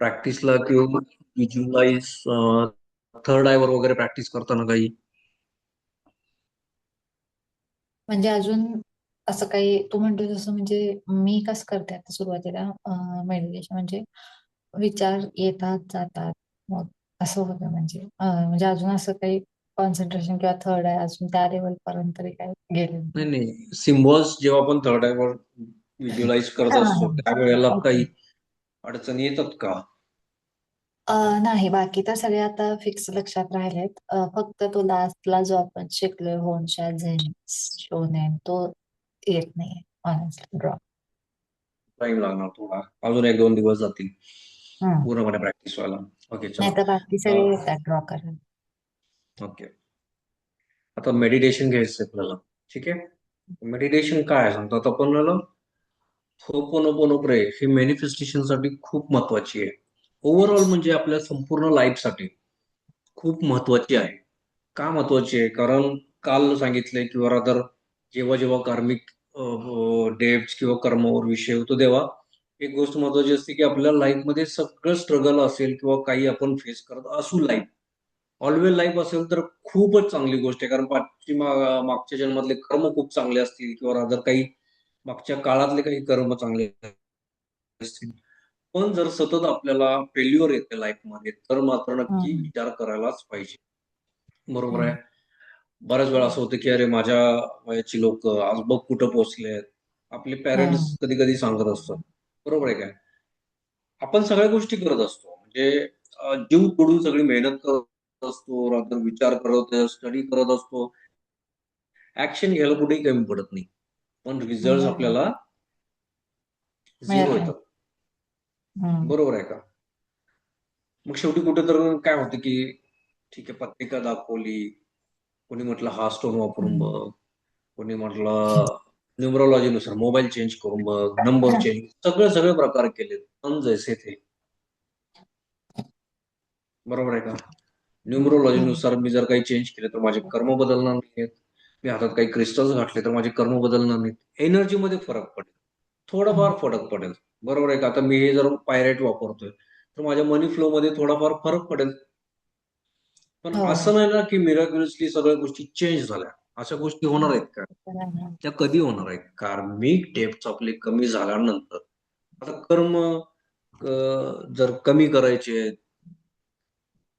प्रॅक्टिसला किंवा visualise third आयवर वगैरे practice करताना काही? म्हणजे अजून असं काही तू म्हणतो जसं म्हणजे मी कसं करते आता सुरुवातीला मेडिटेशन म्हणजे विचार येतात जातात मग असं होतं म्हणजे अजून असं काही कॉन्सन्ट्रेशन किंवा थर्ड आहे अजून त्या लेवल पर्यंत तरी काही गेले नाही नाही. नाही, सिम्बॉल्स जेव्हा आपण थर्ड आयवर व्हिज्युअलाइज करत हा, असतो त्यावेळेला ओके. काही अडचणी येतात का? नाही बाकी तर सगळे आता फिक्स लक्षात राहिलेत फक्त तो लास्टला जो आपण शिकलोय होनशा झेन शोनेन तो येत नाहीये ऑनेस्टली ड्रॉ. टाइम लागणार थोडा, अजून 1-2 दिवस जातील हम्म. पूर्णपणे प्रॅक्टिस व्हायला. ओके, नाही चला. तर बाकी सगळे येतात ड्रॉ करायला. ओके, आता मेडिटेशन घ्यायचं आपल्याला. ठीक आहे, मेडिटेशन काय आहे सांगतात आपल्याला. होपोनोपोनो प्रे ही मॅनिफेस्टेशनसाठी खूप महत्वाची आहे. ओव्हरऑल म्हणजे आपल्या संपूर्ण लाईफसाठी खूप महत्वाची आहे. का महत्वाची आहे? कारण काल सांगितलंय किंवा रादर जेव्हा जेव्हा कार्मिक डेब्ट किंवा कर्मावर विषय होतो तेव्हा एक गोष्ट महत्वाची असते की आपल्या लाईफमध्ये सगळं स्ट्रगल असेल किंवा काही आपण फेस करत असू लाईफ, ऑलवेज लाईफ असेल तर खूपच चांगली गोष्ट आहे. कारण मागच्या जन्मातले कर्म खूप चांगले असतील किंवा रादर काही मागच्या काळातले काही कर्म चांगले असतील. पण जर सतत आपल्याला फेल्युअर येते लाईफमध्ये तर मात्र नक्की हम्म. विचार करायलाच पाहिजे. बरोबर आहे. हम्म. बऱ्याच वेळा असं होतं की अरे माझ्या वयाची लोक आज बघ कुठं पोहोचले आहेत. आपले पेरेंट्स हम्म. कधी कधी सांगत असतात. बरोबर आहे काय? आपण सगळ्या गोष्टी करत असतो म्हणजे जीव तोडून सगळी मेहनत करत असतो, रात्र विचार करत स्टडी करत असतो, ऍक्शन घ्यायला कुठेही कमी पडत नाही. पण रिझल्ट बरोबर. आपल्याला झिरो मिळत नाही. येतात. हम्म. बरोबर आहे का? मग शेवटी कुठे तर काय होतं की ठीक आहे, पत्रिका दाखवली, कोणी म्हटलं हा स्टोन वापरून हम्म. बघ, कोणी म्हटलं न्युमरोलॉजीनुसार मोबाईल चेंज करून बघ, नंबर चेंज, सगळे सगळे प्रकार केले पण जैसे थे. बरोबर आहे का? हम्म. न्युमरोलॉजीनुसार मी जर काही चेंज केले तर माझे कर्म बदलणार नाहीत. मी हातात काही क्रिस्टल्स घातले तर माझे कर्म बदलणार नाहीत. एनर्जीमध्ये फरक पडेल, हम्म. थोडाफार फरक पडेल. बरोबर आहे का? आता मी हे जर पायरेट वापरतोय तर माझ्या मनी फ्लो मध्ये थोडाफार फरक पडेल. पण हो. असं नाही ना की मिराक्युलसली सगळ्या गोष्टी चेंज झाल्या. अशा गोष्टी होणार आहेत का? बरोबर. त्या कधी होणार आहेत? कार्मिक डेप्थ आपले कमी झाल्यानंतर आता कर्म जर कमी करायचे आहेत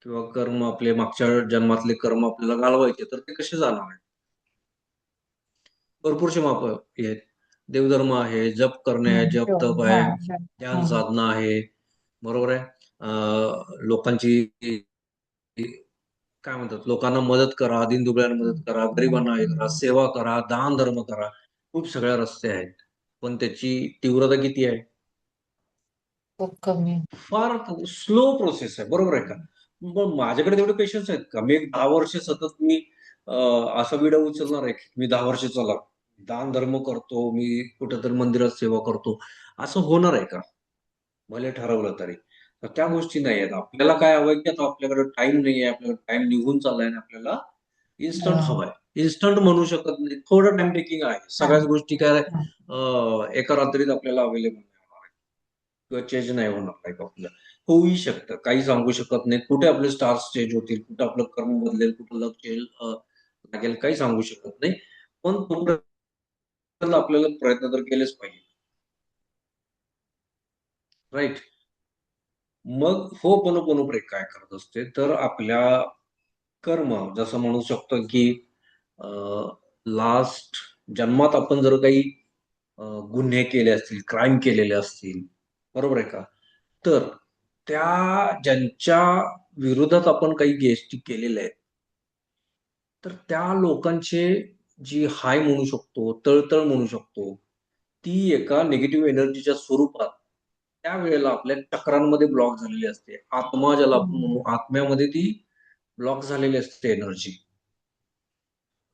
किंवा कर्म आपले मागच्या जन्मातले कर्म आपल्याला घालवायचे तर ते कसे जाणार आहेत? भरपूरसे माप आहेत. देवधर्म आहे, जप करणे आहे, जप हो. तप हा. आहे, ध्यान हम्म. साधना आहे. बरोबर आहे. लोकांची काय म्हणतात, लोकांना मदत करा, दीनदुबळ्यांना मदत करा, गरिबांना हे करा, हम्म. सेवा करा, दान धर्म करा. खूप सगळ्या रस्ते आहेत. पण त्याची तीव्रता किती आहे? खूप कमी. फार स्लो प्रोसेस आहे. बरोबर आहे का? मग माझ्याकडे तेवढे पेशन्स आहेत का? मी एक 10 वर्ष सतत मी असा विडा उचलणार आहे की मी 10 वर्ष चला दान धर्म करतो, मी कुठेतरी मंदिरात सेवा करतो, असं होणार आहे का? भले ठरवलं तरी. तर त्या गोष्टी नाही आहेत. आपल्याला काय हवंय की आता आपल्याकडे टाइम नाही आहे, आपल्याला टाइम निघून चाललाय आणि आपल्याला इन्स्टंट हो. हवाय. इन्स्टंट म्हणू शकत नाही, थोडं टाइम टेकिंग आहे. हा. सगळ्याच गोष्टी काय हा. एका रात्रीत आपल्याला अवेलेबल नाही होणार आहे किंवा चेंज नाही होणार लाईफ आपलं. होऊही शकतं, काही सांगू शकत नाही. कुठे आपले स्टार्स चेंज होतील, कुठे आपलं कर्म बदलेल, कुठं लक चेंज लागेल, काही सांगू शकत नाही. पण तोपर्यंत आपल्याला प्रयत्न तर केलेच पाहिजे. राईट. मग होपोनोपोनो ब्रेक काय करत असते तर आपल्या कर्म जसं म्हणू शकतो की लास्ट जन्मात आपण जर काही गुन्हे केले असतील, क्राईम केलेले असतील, बरोबर आहे का? तर त्या ज्यांच्या विरोधात आपण काही गोष्टी केलेल्या आहेत तर त्या लोकांचे जी हाय म्हणू शकतो, तळतळ म्हणू शकतो, ती एका निगेटिव्ह एनर्जीच्या स्वरूपात त्यावेळेला आपल्या चक्रांमध्ये ब्लॉक झालेली असते. आत्मा ज्याला आपण म्हणू, हम्म. आत्म्यामध्ये ती ब्लॉक झालेली असते एनर्जी.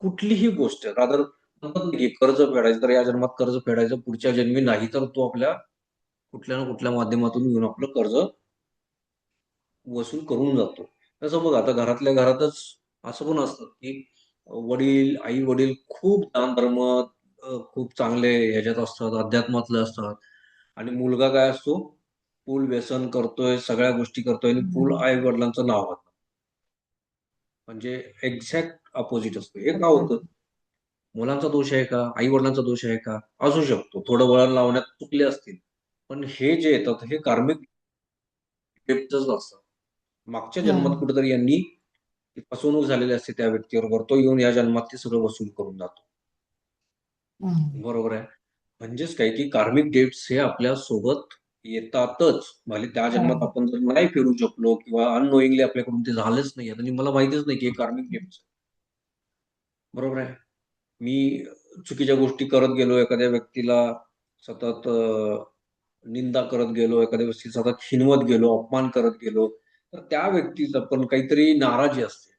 कुठलीही गोष्ट रादर म्हणतात ना, की कर्ज फेडायचं तर या जन्मात कर्ज फेडायचं, पुढच्या जन्मी नाही तर तो आपल्या कुठल्या ना कुठल्या माध्यमातून येऊन आपलं कर्ज वसूल करून जातो. तसं बघा आता घरातल्या घरातच असं पण असतं, की वडील, आई-वडील खूप दानधर्म खूप चांगले ह्याच्यात असतात, अध्यात्मातले असतात आणि मुलगा काय असतो? फुल व्यसन करतोय, सगळ्या गोष्टी करतोय आणि फुल आई वडिलांचं नाव होतं. म्हणजे एक्झॅक्ट अपोजिट असतं. हे का होतं? मुलांचा दोष आहे का? आई वडिलांचा दोष आहे का? असू शकतो. थोडं वळण लावण्यात चुकले असतील. पण हे जे येतात हे कार्मिक डिप्टच असतात. मागच्या जन्मात कुठेतरी यांनी फसवणूक झालेली असते त्या व्यक्तीबरोबर. तो येऊन या जन्मात ते सगळं वसूल करून जातो. बरोबर आहे. म्हणजेच काय की कार्मिक डेट्स हे आपल्या सोबत येतातच. भले त्या जन्मात आपण जर नाही फिरू शकलो किंवा अननोईंगली आपल्याकडून ते झालंच नाही आणि मला माहितीच नाही की हे कार्मिक डेट्स बरोबर आहे. मी चुकीच्या गोष्टी करत गेलो, एखाद्या व्यक्तीला सतत निंदा करत गेलो, एखाद्या व्यक्ती सतत हिणवत गेलो, अपमान करत गेलो, तर त्या व्यक्तीचा पण काहीतरी नाराजी असते.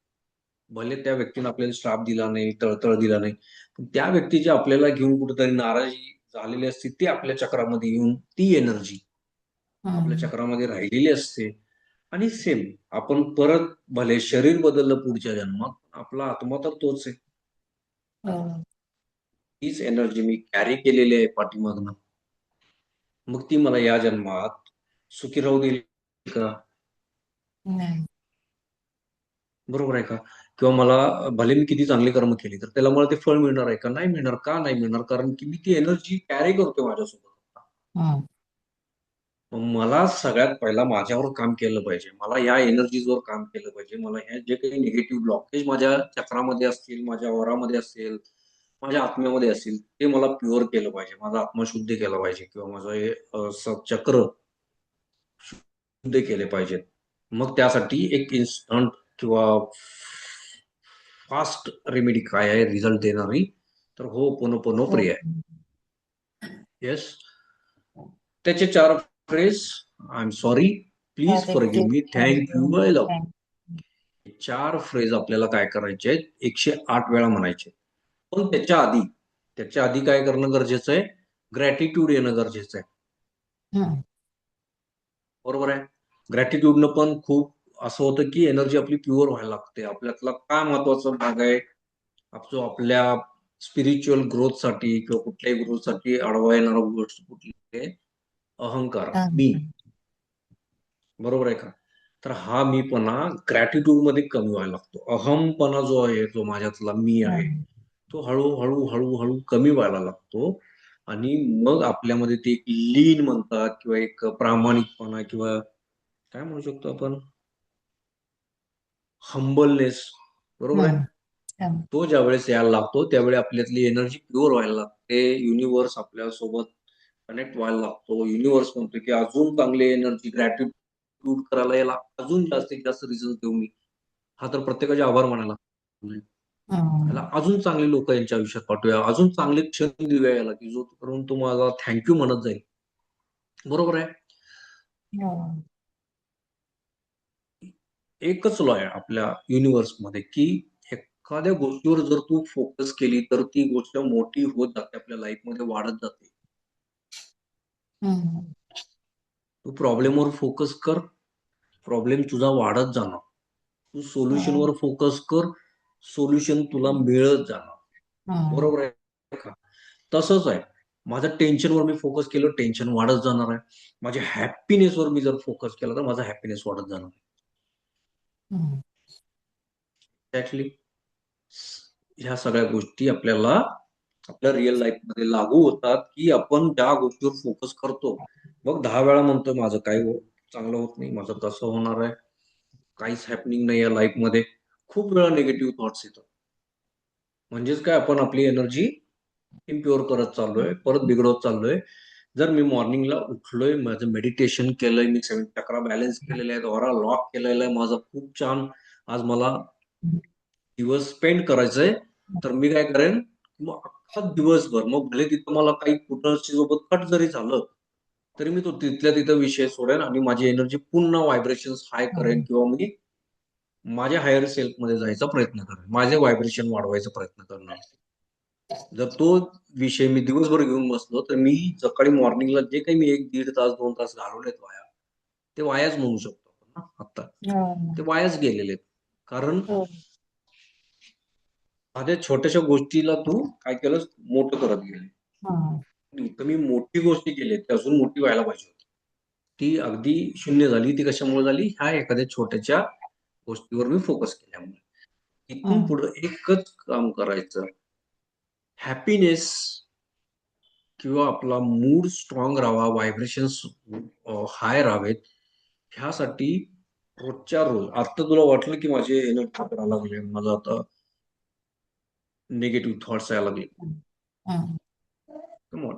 भले त्या व्यक्तीने आपल्याला श्राप दिला नाही, तळतळ दिला नाही, पण त्या व्यक्तीची आपल्याला घेऊन कुठेतरी नाराजी झालेली असते. ती आपल्या चक्रामध्ये येऊन ती एनर्जी आपल्या चक्रामध्ये राहिलेली असते. आणि सेम आपण परत भले शरीर बदललं पुढच्या जन्मात, आपला आत्मा तर तोच आहे. तीच एनर्जी मी कॅरी केलेली आहे पाठीमागनं. मग ती मला या जन्मात सुखी राहू देईल का? नाही. बरोबर आहे का? किंवा मला भले मी किती चांगली कर्म केली, तर त्याला मला ते फळ मिळणार आहे का? नाही मिळणार. का नाही मिळणार? कारण की मी ती एनर्जी कॅरी करतोय माझ्यासोबत. मग मला सगळ्यात पहिला माझ्यावर काम केलं पाहिजे. मला ह्या एनर्जीजवर काम केलं पाहिजे. मला ह्या जे काही निगेटिव्ह ब्लॉकेज माझ्या चक्रामध्ये असतील, माझ्या ओरामध्ये असेल, माझ्या आत्म्यामध्ये असेल, ते मला प्युअर केलं पाहिजे. माझा आत्मा शुद्ध केला पाहिजे किंवा माझं हे चक्र शुद्ध केले पाहिजेत. मग त्यासाठी एक इन्स्टंट किंवा फास्ट रेमेडी काय आहे रिझल्ट देणारी? तर होपोनोपोनो प्रिय आहे. येस. त्याचे 4 phrase I am sorry, please forgive me, thank you, I love. 4 phrase आपल्याला काय करायचे आहेत? 108 वेळा म्हणायचे. पण त्याच्या आधी काय करणं गरजेचं आहे? ग्रॅटिट्यूड येणं गरजेचं आहे. बरोबर आहे. ग्रॅटिट्यूडनं पण खूप असं होतं की एनर्जी आपली प्युअर व्हायला लागते. आपल्यातला काय महत्वाचा भाग आहे? जो आपल्या स्पिरिच्युअल ग्रोथसाठी किंवा कुठल्याही ग्रोथसाठी अडवा येणारा गोष्ट कुठली आहे? अहंकार, मी. बरोबर आहे का? तर हा मीपणा ग्रॅटिट्यूडमध्ये कमी व्हायला लागतो. अहमपणा जो आहे, जो माझ्यातला मी आहे, तो हळूहळू हळूहळू कमी व्हायला लागतो. आणि मग आपल्यामध्ये ते एक लीन म्हणतात किंवा एक प्रामाणिकपणा किंवा काय म्हणू शकतो आपण, हंबलनेस. बरोबर आहे. तो ज्यावेळेस यायला लागतो त्यावेळी आपल्यातली एनर्जी प्युअर व्हायला लागते. युनिव्हर्स आपल्यासोबत कनेक्ट व्हायला लागतो. युनिव्हर्स म्हणतो की अजून चांगली एनर्जी ग्रॅटिट्यूड करायला याला अजून जास्तीत जास्त रिझल्ट देऊ मी. हा तर प्रत्येकाचे आभार मानायला लागतो. याला अजून चांगले लोक यांच्या आयुष्यात पाठवूया, अजून चांगले क्षण देऊया याला की जो करून तो माझा थँक्यू म्हणत जाईल. बरोबर आहे. एकच लॉ आहे आपल्या युनिव्हर्समध्ये की एखाद्या गोष्टीवर जर तू फोकस केली तर ती गोष्ट मोठी होत जाते, आपल्या लाईफमध्ये वाढत जाते. तू प्रॉब्लेमवर फोकस कर, प्रॉब्लेम तुझा वाढत जाणार. तू सोल्युशनवर फोकस कर, सोल्युशन तुला मिळत जाणार. बरोबर आहे का? तसंच आहे. माझं टेन्शनवर मी फोकस केलं, टेन्शन वाढत जाणार आहे. माझ्या हॅपीनेसवर मी जर फोकस केला तर माझा हॅपीनेस वाढत जाणार आहे. एक्झॅक्टली. ह्या सगळ्या गोष्टी आपल्याला आपल्या रिअल लाईफ मध्ये लागू होतात की आपण ज्या गोष्टीवर फोकस करतो. मग 10 वेळा म्हणतोय माझं काही चांगलं होत नाही, माझं कसं होणार आहे, काहीच हॅपनिंग नाही या लाईफ मध्ये. खूप वेळा निगेटिव्ह थॉट्स येतात. म्हणजेच काय, आपण आपली एनर्जी इम्प्युअर करत चाललोय, परत बिघडवत चाललोय. जर मी मॉर्निंगला उठलोय, माझं मेडिटेशन केलंय, मी 7 चक्रा बॅलन्स केलेले आहेत, ऑरा लॉक केलेला आहे माझा खूप छान, आज मला दिवस स्पेंड करायचंय, तर मी काय करेन, मग अख्खा दिवसभर, मग भले तिथं मला काही कुठलची सोबत कट जरी झालं तरी मी तो तिथल्या तिथं विषय सोडेन आणि माझी एनर्जी पुन्हा व्हायब्रेशन हाय करेन किंवा मी माझ्या हायर सेल्फ मध्ये जायचा प्रयत्न करेन, माझे व्हायब्रेशन वाढवायचा प्रयत्न करणार. जर तो विषय मी दिवसभर घेऊन बसलो तर मी सकाळी मॉर्निंगला जे काही मी 1-1.5 तास 2 तास घालवलेत वाया, ते वायाच म्हणू शकतो आपण ना. आता ते वायाच गेलेले आहेत. कारण माझ्या छोट्याशा गोष्टीला तू काय केलं, मोठं करत गेले. इथं मी मोठी गोष्टी केली, ती अजून मोठी व्हायला पाहिजे होती. ती अगदी शून्य झाली. ती कशामुळे झाली? ह्या एखाद्या छोट्याच्या गोष्टीवर मी फोकस केल्यामुळे. इथून हम्म, पुढे एकच काम करायचं, हॅपीनेस किंवा आपला मूड स्ट्रॉंग राहावा, व्हायब्रेशन्स हाय राहावेत, ह्यासाठी रोजच्या रोज, आता तुला वाटलं की माझे एनर्जी करायला लागले, माझं आता निगेटिव्ह थॉट्स यायला लागले, हम्म,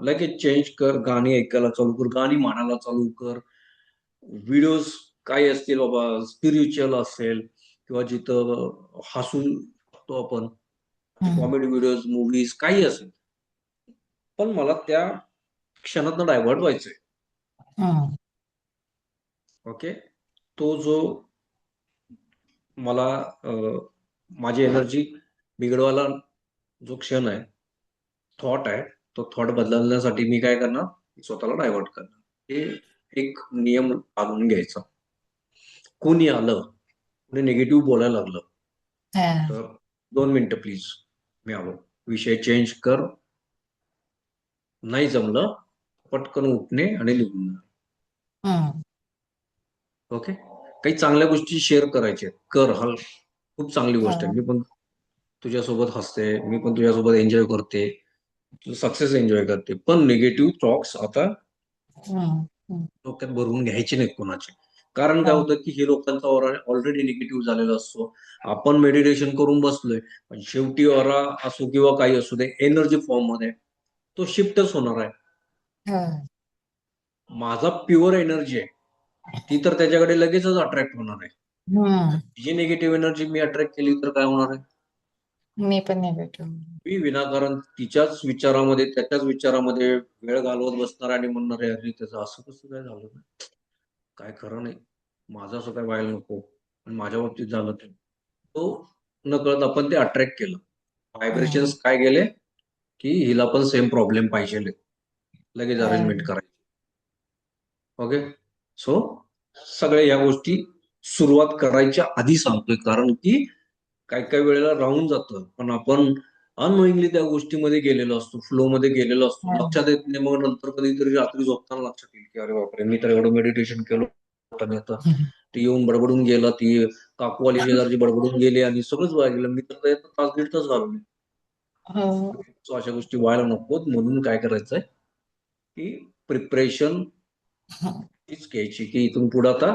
लगेच चेंज कर, गाणी ऐकायला चालू कर, गाणी म्हणायला चालू कर, व्हिडिओज काय असतील बाबा, स्पिरिच्युअल असेल किंवा जिथं हसू शकतो आपण, हम्म, कॉमेडी व्हिडिओज, मूव्हीज, काही असेल, पण मला त्या क्षणातनं डायव्हर्ट व्हायचंय. हम्म, ओके. तो जो मला माझी एनर्जी बिघडवायला जो क्षण आहे, थॉट आहे, तो थॉट बदलण्यासाठी मी काय करणार? स्वतःला डायव्हर्ट करणार. हे एक नियम आणून घ्यायचा. कोणी आलं, कोणी निगेटिव्ह बोलायला लागलं, हा, तर 2 मिनिटं प्लीज, मी आलो, विषय चेंज कर, नाही जमलं, पटकन उठणे आणि निघून जाणे. हम्म, ओके. काही चांगल्या गोष्टी शेअर करायच्या, कर, हल, खूप चांगली गोष्ट आहे. हो, मी पण तुझ्यासोबत हसते, मी पण तुझ्यासोबत एन्जॉय करते, सक्सेस एन्जॉय करते, पण निगेटिव्ह टॉक्स आता हम्म, हम्म, डोक्यात भरवून घ्यायचे नाहीत कोणाचे. कारण काय हो, होतं की हे लोकांचा ऑरा ऑलरेडी निगेटिव्ह झालेला असतो. आपण मेडिटेशन करून बसलोय, पण शेवटी ऑरा असो किंवा काही असू दे, एनर्जी फॉर्म मध्ये तो शिफ्टच होणार आहे. हो, माझा प्युअर एनर्जी आहे, ती तर त्याच्याकडे लगेचच अट्रॅक्ट होणार आहे. हम्म, जी निगेटिव्ह एनर्जी मी अट्रॅक्ट केली तर काय होणार आहे? मी पण निगेटिव्ह. मी विनाकारण तिच्याच विचारामध्ये, त्याच्याच विचारामध्ये वेळ घालवत बसणार आणि म्हणणार आहे, अरे त्याचं असं कसं काय झालं ना? काय खरं नाही, माझं असं काय व्हायला नको, पण माझ्या बाबतीत झालं ते. तो नकळत आपण ते अट्रॅक्ट केलं. हम्म, व्हायब्रेशन्स काय गेले की हिला पण सेम प्रॉब्लेम पाहिजे, लगेच अरेंजमेंट हो, करायची. ओके. सो सगळ्या या गोष्टी सुरुवात करायच्या आधी सांगतोय, कारण की काही काही वेळेला राहून जातं, पण आपण अननोईंगली त्या गोष्टीमध्ये गेलेलो असतो, फ्लो मध्ये गेलेलो असतो, हो, लक्षात येत नाही. मग नंतर कधीतरी रात्री झोपताना लक्षात येईल की अरे बापरे, मी तर एवढं मेडिटेशन केलं होतं आणि आता ती येऊन बडबडून गेला, ती काकूवाली शेजारची बडबडून गेली आणि सगळंच व्हायला गेलं, मी तर त्यात तास दीड तास घालवले. हो, सो अशा गोष्टी व्हायला नकोत, म्हणून काय करायचंय की प्रिपरेशन हीच घ्यायची की इथून पुढे आता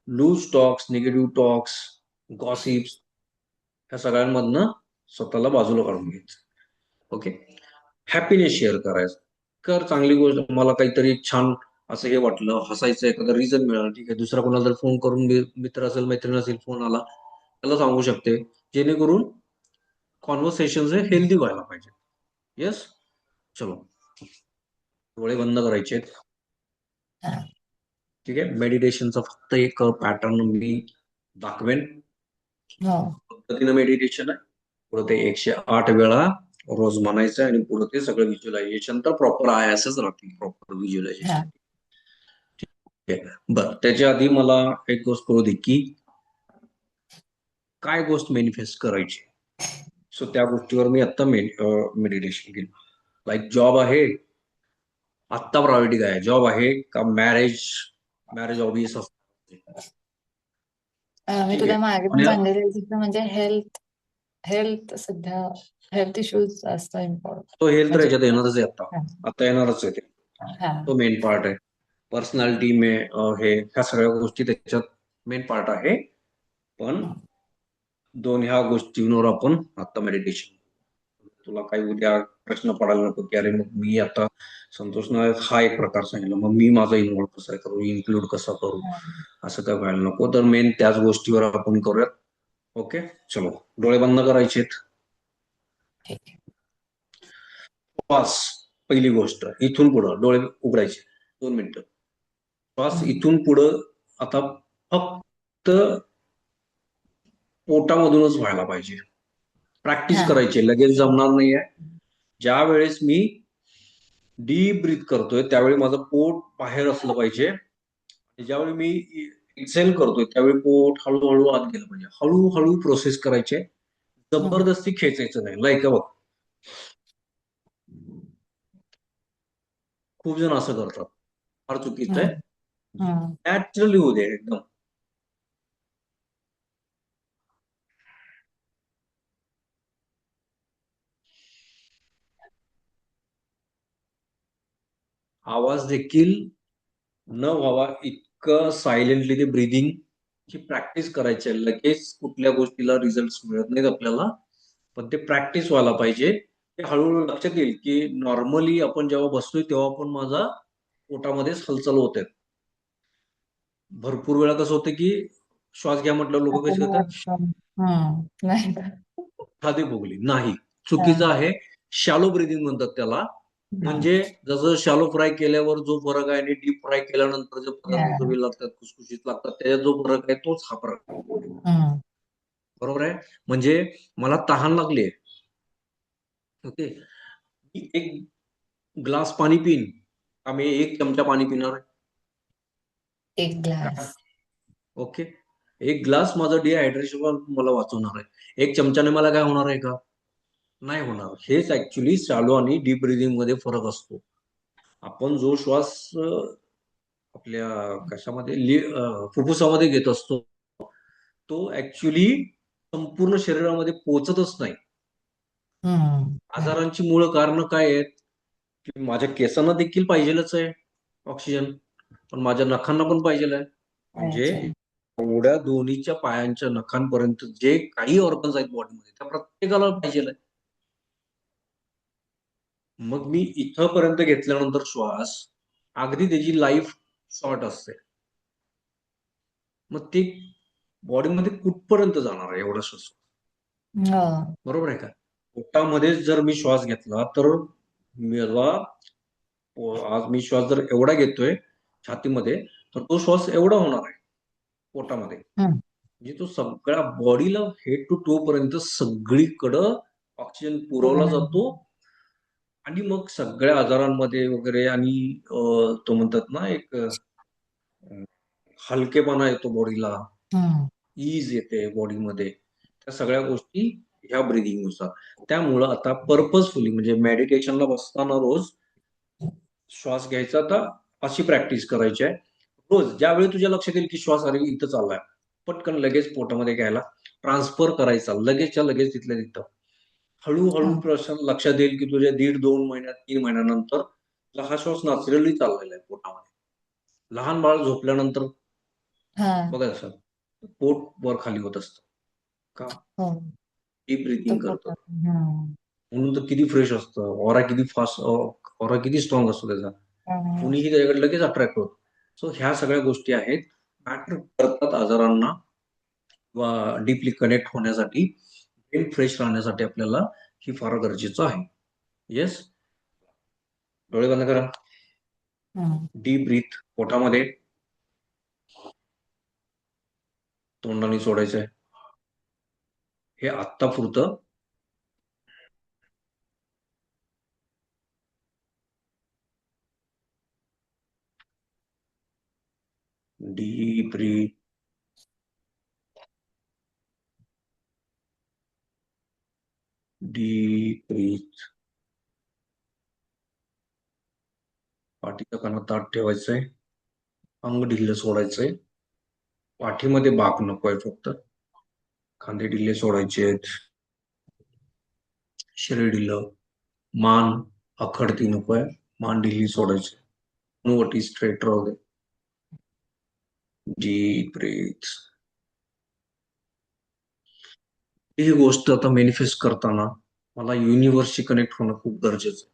loose talks, negative talks, gossips, ह्या सगळ्यांमधनं स्वतःला बाजूला काढून घ्यायचं. ओके. हॅपीनेस शेअर करायचं. कर चांगली गोष्ट, मला काहीतरी एक छान असं हे वाटलं, हसायचं एखादं रिझन मिळालं, ठीक आहे. दुसरा कोणाला जर फोन करून, मित्र असेल, मैत्रीण असेल, फोन आला, त्याला सांगू शकते, जेणेकरून कॉन्व्हर्सेशन हे हेल्दी व्हायला पाहिजे. येस. चलो, डोळे बंद करायचे. हा, ठीक आहे. मेडिटेशनचा फक्त एक पॅटर्न मी दाखवेन. हो, पद्धतीनं मेडिटेशन आहे. पुढे ते 108 वेळा रोज म्हणायचं आणि पुढे ते सगळं व्हिज्युअलायझेशन तर प्रॉपर आहे असंच राहतील, प्रॉपर हा, व्हिज्युअलायझेशन. बरं, त्याच्या आधी मला एक गोष्ट कळू दे की काय गोष्ट मॅनिफेस्ट करायची. सो त्या गोष्टीवर मी आता मेडिटेशन केलं. लाईक जॉब आहे, आत्ता प्रायोरिटी काय आहे? जॉब आहे का मॅरेज? मॅरेज ऑब्विस असते, मी ठीक आहे. तुला मागे पण आणि सांगितलं की म्हणजे हेल्थ हेल्थ सध्या हेल्थ इश्यूज जास्त इम्पॉर्टंट तो हेल्थ म्हणजे याच्यात येणारच आहे, आता हा, आता येणारच आहे ते. हा, तो मेन पार्ट आहे. पर्सनॅलिटी हे ह्या सगळ्या गोष्टी त्याच्यात मेन पार्ट आहे. पण दोन ह्या गोष्टींवर आपण आता मेडिटेशन, तुला काही उद्या प्रश्न पडायला नको की अरे मग मी आता संतोष नायक हा एक प्रकार सांगितला, मग मी माझा इन्व्हॉल्व कसा करू, इन्क्लूड कसा करू, हा, असं काय व्हायला नको. तर मेन त्याच गोष्टीवर आपण करूयात. ओके. चलो, डोळे बंद करायचेत. ठीक आहे. श्वास, पहिली गोष्ट, इथून पुढं डोळे उघडायचे 2 मिनिटं. श्वास हम्म, इथून पुढं आता फक्त पोटामधूनच व्हायला पाहिजे. प्रॅक्टिस हा, करायची, लगेच जमणार नाहीये. ज्या वेळेस मी डीप ब्रीथ करतोय त्यावेळी माझं पोट बाहेर असलं पाहिजे. ज्यावेळी मी एक्सेल करतोय त्यावेळी पोट हळूहळू आत गेलं पाहिजे. हळूहळू प्रोसेस करायचे, हम्म, जबरदस्ती खेचायचं नाही. लाईक बघ, खूप जण असं करतात, फार चुकीचं आहे. हम्म. नॅचरली होऊ दे एकदम. आवाज देखील न व्हावा इतकं सायलेंटली ते ब्रिदिंग ची प्रॅक्टिस करायची आहे. लगेच कुठल्या गोष्टीला रिझल्ट मिळत नाहीत आपल्याला, पण ते प्रॅक्टिस व्हायला पाहिजे. ते हळूहळू लक्षात येईल की नॉर्मली आपण जेव्हा बसतोय तेव्हा पण माझा पोटामध्येच हालचाल होत आहेत. भरपूर वेळा कसं होतं की श्वास घ्या म्हटलं लोक कसे करतात, नाही. साधी बोगली नाही, हा. चुकीचं आहे. शॅलो ब्रिदिंग म्हणतात त्याला. हम्म. म्हणजे जसं शॅलो फ्राय केल्यावर जो फरक आहे आणि डीप फ्राय केल्यानंतर जे पदार्थ हा. चवी लागतात, खुसखुशीत लागतात, त्याच्यात जो फरक आहे तोच हा फरक. हम्म. बरोबर आहे. म्हणजे मला तहान लागली, ओके, मी एक ग्लास पाणी पिईन, आम्ही एक चमचा पाणी पिणार आहे एक का? ग्लास. ओके. एक ग्लास माझं डिहायड्रेशन मला वाचवणार आहे, एक चमच्याने मला काय होणार आहे का? नाही होणार. हेच ऍक्च्युली शॅलो आणि डीप ब्रिदिंग मध्ये फरक असतो. आपण जो श्वास आपल्या कशामध्ये फुफ्फुसामध्ये घेत असतो, तो ऍक्च्युली संपूर्ण शरीरामध्ये पोहोचतच नाही. हम्म. आजारांची मूळ कारण काय आहेत? की माझ्या केसांना देखील पाहिजेलच आहे ऑक्सिजन, पण माझ्या नखांना पण पाहिजे आहे. म्हणजे पाहिजे. एवढ्या दोन्हीच्या पायांच्या नखांपर्यंत जे काही ऑर्गन्स आहेत बॉडीमध्ये त्या प्रत्येकाला पाहिजे आहे. मग मी इथंपर्यंत घेतल्यानंतर श्वास, अगदी त्याची लाईफ शॉर्ट असते. मग ते बॉडीमध्ये कुठपर्यंत जाणार आहे एवढा श्वास? हो. बरोबर आहे का? पोटामध्येच जर मी श्वास घेतला तर मला, आज मी श्वास जर एवढा घेतोय छातीमध्ये, तर तो श्वास एवढा होणार आहे पोटामध्ये. हम्म. म्हणजे तो सगळ्या बॉडीला हेड टू टो पर्यंत सगळीकडं ऑक्सिजन पुरवला पूर्ण. जातो. आणि मग सगळ्या आजारांमध्ये वगैरे आणि तो म्हणतात ना एक हलकेपणा येतो बॉडीला, हम्म. ईज येते बॉडीमध्ये, त्या सगळ्या गोष्टी ह्या ब्रिदिंगनुसार. त्यामुळं आता पर्पजफुली म्हणजे मेडिटेशनला बसताना रोज श्वास घ्यायचा, तर अशी प्रॅक्टिस करायची आहे रोज. ज्यावेळी तुझ्या लक्षात येईल की श्वास अरे इथं चाललाय, पटकन लगेच पोटामध्ये घ्यायला, ट्रान्सफर करायचा लगेचच्या लगेच तिथल्या तिथं. हळूहळू हो. प्रश्न लक्षात येईल की तुझ्या 1.5-2 महिन्यात 3 महिन्यानंतर तुला हा श्वास नॅचरली चाललेला आहे पोटामध्ये. लहान बाळ झोपल्यानंतर हा. बघा असं पोट वर खाली होत असतं का? हो. डीप तो ब्रिथिंग करतं. पोटात. हम्म. म्हणून तर किती फ्रेश असतं, ऑरा किती फास्ट, ऑरा किती स्ट्रॉंग असतो त्याचा. हम्म. कुणीही त्याच्याकडे लगेच अट्रॅक्ट होत. सो ह्या सगळ्या गोष्टी आहेत, मॅटर करतात आजारांना किंवा डीपली कनेक्ट होण्यासाठी, ब्रेन फ्रेश राहण्यासाठी आपल्याला ही फार गरजेचं आहे. येस. डोळे बंद करा. हम्म. डीप ब्रीथ पोटामध्ये, तोंडाने सोडायचंय. हे आत्ता पुरतं. Deep breath, deep breath. पाठीचा कणा ताठ ठेवायचंय, अंग ढिल्ल सोडायचंय, पाठीमध्ये बाक नकोय, फक्त खांदे ढिल्ले सोडायचे आहेत, शरीर ढिल्ल, मान आखडती नकोय, मान ढिल्ली सोडायची, वटी स्ट्रेट राहू दे. Deep breath. ही गोष्ट आता मॅनिफेस्ट करताना मला युनिव्हर्सशी कनेक्ट होणं खूप गरजेचं आहे.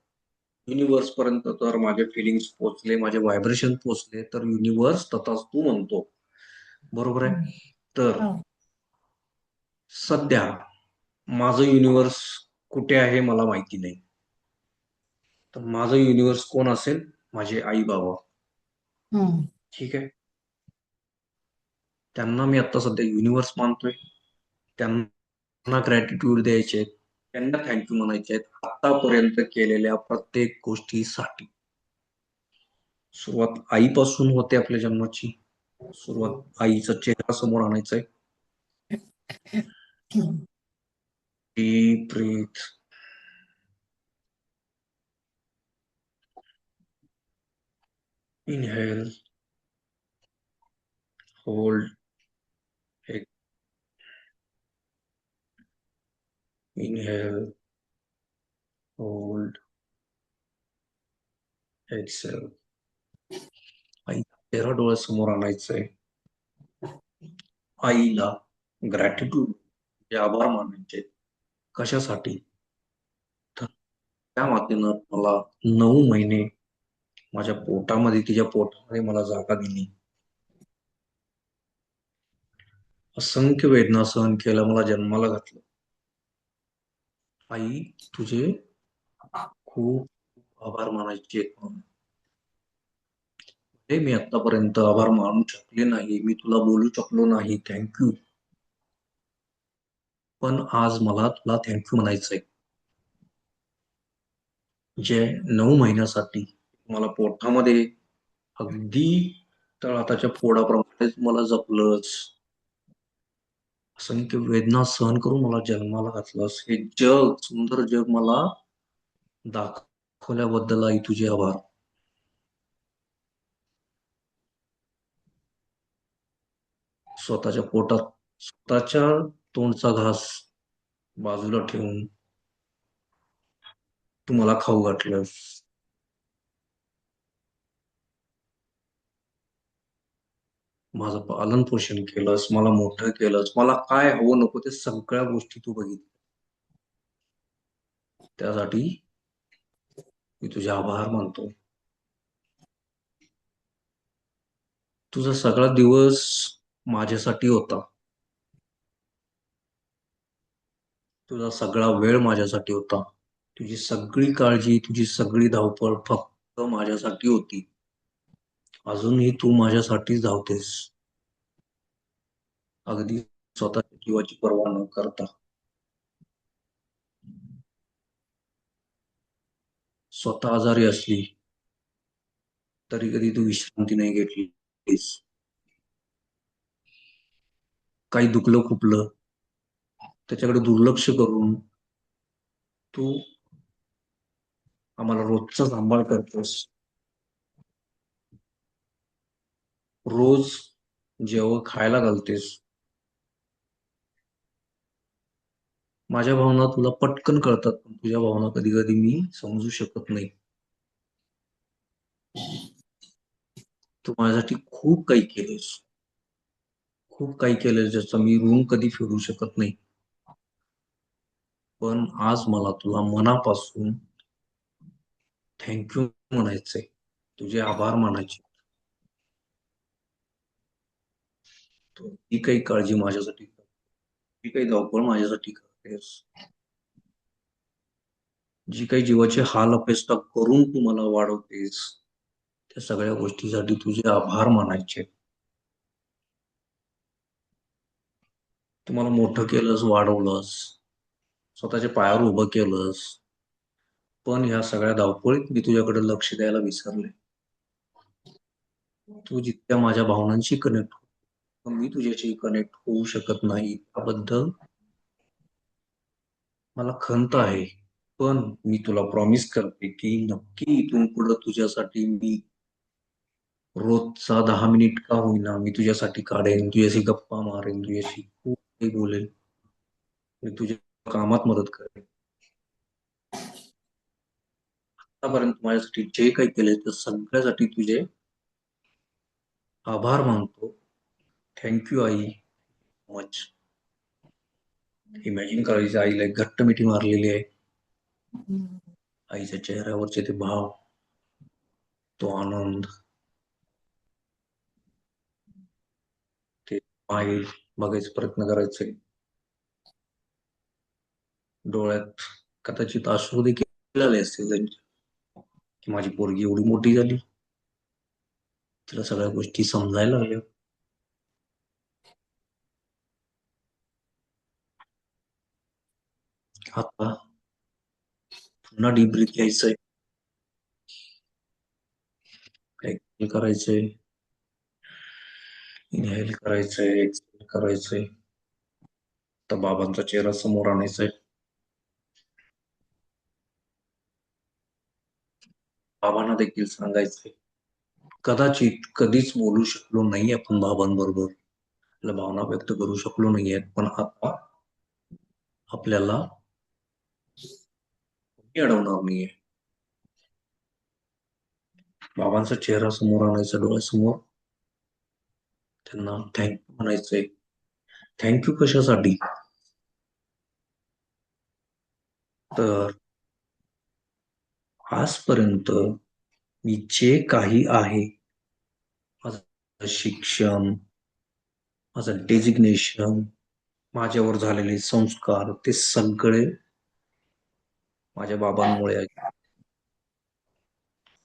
युनिव्हर्स पर्यंत तर माझे फिलिंग्स पोचले, माझे व्हायब्रेशन पोचले, तर युनिव्हर्स तथास्तू म्हणतो. बरोबर आहे. हम्म. तर हो. सध्या माझं युनिव्हर्स कुठे आहे मला माहिती नाही. तर माझं युनिव्हर्स कोण असेल? माझे आई बाबा. हम्म. ठीक आहे. त्यांना मी आता सध्या युनिव्हर्स मानतोय. त्यांना ग्रॅटिट्यूड द्यायचे, त्यांना थँक्यू म्हणायचे आहेत आतापर्यंत केलेल्या प्रत्येक गोष्टीसाठी. सुरुवात आईपासून होते आपल्या जन्माची. सुरुवात आईचा चेहरा समोर आणायचा आहे. Hmm. Deep breath. Inhale, hold, inhale, hold, exhale. आई तेरा डोळ्यासमोर आणायचंय. आईला ग्रॅटिट्यूड, आभार मानायचे. कशासाठी? तर त्या मातेनं मला 9 महिने माझ्या पोटामध्ये, तिच्या पोटामध्ये मला जागा दिली. असंख्य वेदना सहन केल्या, मला जन्माला घातलं. आई, तुझे खूप आभार मानायचे. मी आतापर्यंत आभार मानू शकले नाही, मी तुला बोलू शकलो नाही थँक्यू, पण आज मला तुला थँक्यू म्हणायचंय. जे 9 महिन्यासाठी मला पोटामध्ये अगदी तळहाताच्या फोडाप्रमाणे मला जपलंस, असंख्य वेदना सहन करून मला जन्माला घातलंस, हे जग, सुंदर जग मला दाखवल्याबद्दल आई तुझे आभार. स्वतःच्या पोटात स्वतःच्या तोंडचा घास बाजूला ठेवून तू मला खाऊ घातलंस, माझं पालन पोषण केलंस, मला मोठं केलंस, मला काय हवं नको ते सगळ्या गोष्टी तू बघितल्या. त्यासाठी मी तुझे आभार मानतो. तुझा सगळा दिवस माझ्यासाठी होता, तुझा सगळा वेळ माझ्यासाठी होता, तुझी सगळी काळजी, तुझी सगळी धावपळ फक्त माझ्यासाठी होती. अजूनही तू माझ्यासाठीच धावतेस, अगदी स्वतःच्या जीवाची पर्वा न करता. स्वतः आजारी असली तरी कधी तू विश्रांती नाही घेतलीस. काही दुखलं खुपलं त्याच्याकडे दुर्लक्ष करून तू आम्हाला रोजचा सांभाळ करतोस. रोज जेवण खायला घालतेस. माझ्या भावना तुला पटकन कळतात, पण तुझ्या भावना कधी कधी मी समजू शकत नाही. तू माझ्यासाठी खूप काही केलेस, खूप काही केलेस, ज्याचा मी ऋण कधी फेडू शकत नाही. पण आज मला तुला मनापासून थँक्यू म्हणायचंय, तुझे आभार मानायचे. तू ही काही काळजी माझ्यासाठी करतेस, ही काही धावपळ माझ्यासाठी करतेस, जी काही जीवाची हाल अपेष्टा करून तू मला वाढवतेस, त्या सगळ्या गोष्टीसाठी तुझे आभार मानायचे. तुम्हाला मोठं केलंस, वाढवलंस, स्वतःच्या पायावर उभं केलंस, पण ह्या सगळ्या धावपळीत मी तुझ्याकडे लक्ष द्यायला विसरले. तू जितक्या माझ्या भावनांशी कनेक्ट हो, मी तुझ्याशी कनेक्ट होऊ शकत नाही, त्याबद्दल मला खंत आहे. पण मी तुला प्रॉमिस करते की नक्की इथून पुढे तुझ्यासाठी मी रोजचा 10 मिनिट का होईना मी तुझ्यासाठी काढेन, तुझ्याशी गप्पा मारेन, तुझ्याशी खूप काही बोलेन, मी तुझ्या कामात मदत करेन. आतापर्यंत माझ्यासाठी जे काही केले त्या सगळ्यासाठी तुझे आभार मानतो. Thank you I much. इमॅजिन करायची आईला एक घट्ट मिठी मारलेली आहे. हम्म. आईच्या चेहऱ्यावरचे ते भाव, तो आनंद, ते स्माईल बघायचा प्रयत्न करायचे. डोळ्यात कदाचित अश्रू देखील आले असतील त्यांच्या, की माझी पोरगी एवढी मोठी झाली, तिला सगळ्या गोष्टी समजायला लागल्या. आता पुन्हा डीप ब्रीथ घ्यायचंय, एक्सहेल करायचंय, इनहेल करायचंय, एक्सहेल करायचंय. तर बाबांचा चेहरा समोर आणायचाय. बाबांना देखील सांगायचंय, कदाचित कधीच बोलू शकलो नाही आपण बाबांबरोबर, आपल्या भावना व्यक्त करू शकलो नाहीये, पण आता आपल्याला कोणी अडवणार नाहीये. बाबांचा चेहरा समोर आणायचा डोळ्यासमोर, त्यांना थँक्यू म्हणायचंय. थँक्यू कशासाठी? तर आजपर्यंत मी जे काही आहे, माझं शिक्षण, माझं डेजिग्नेशन, माझ्यावर झालेले संस्कार, ते सगळे माझ्या बाबांमुळे आहे.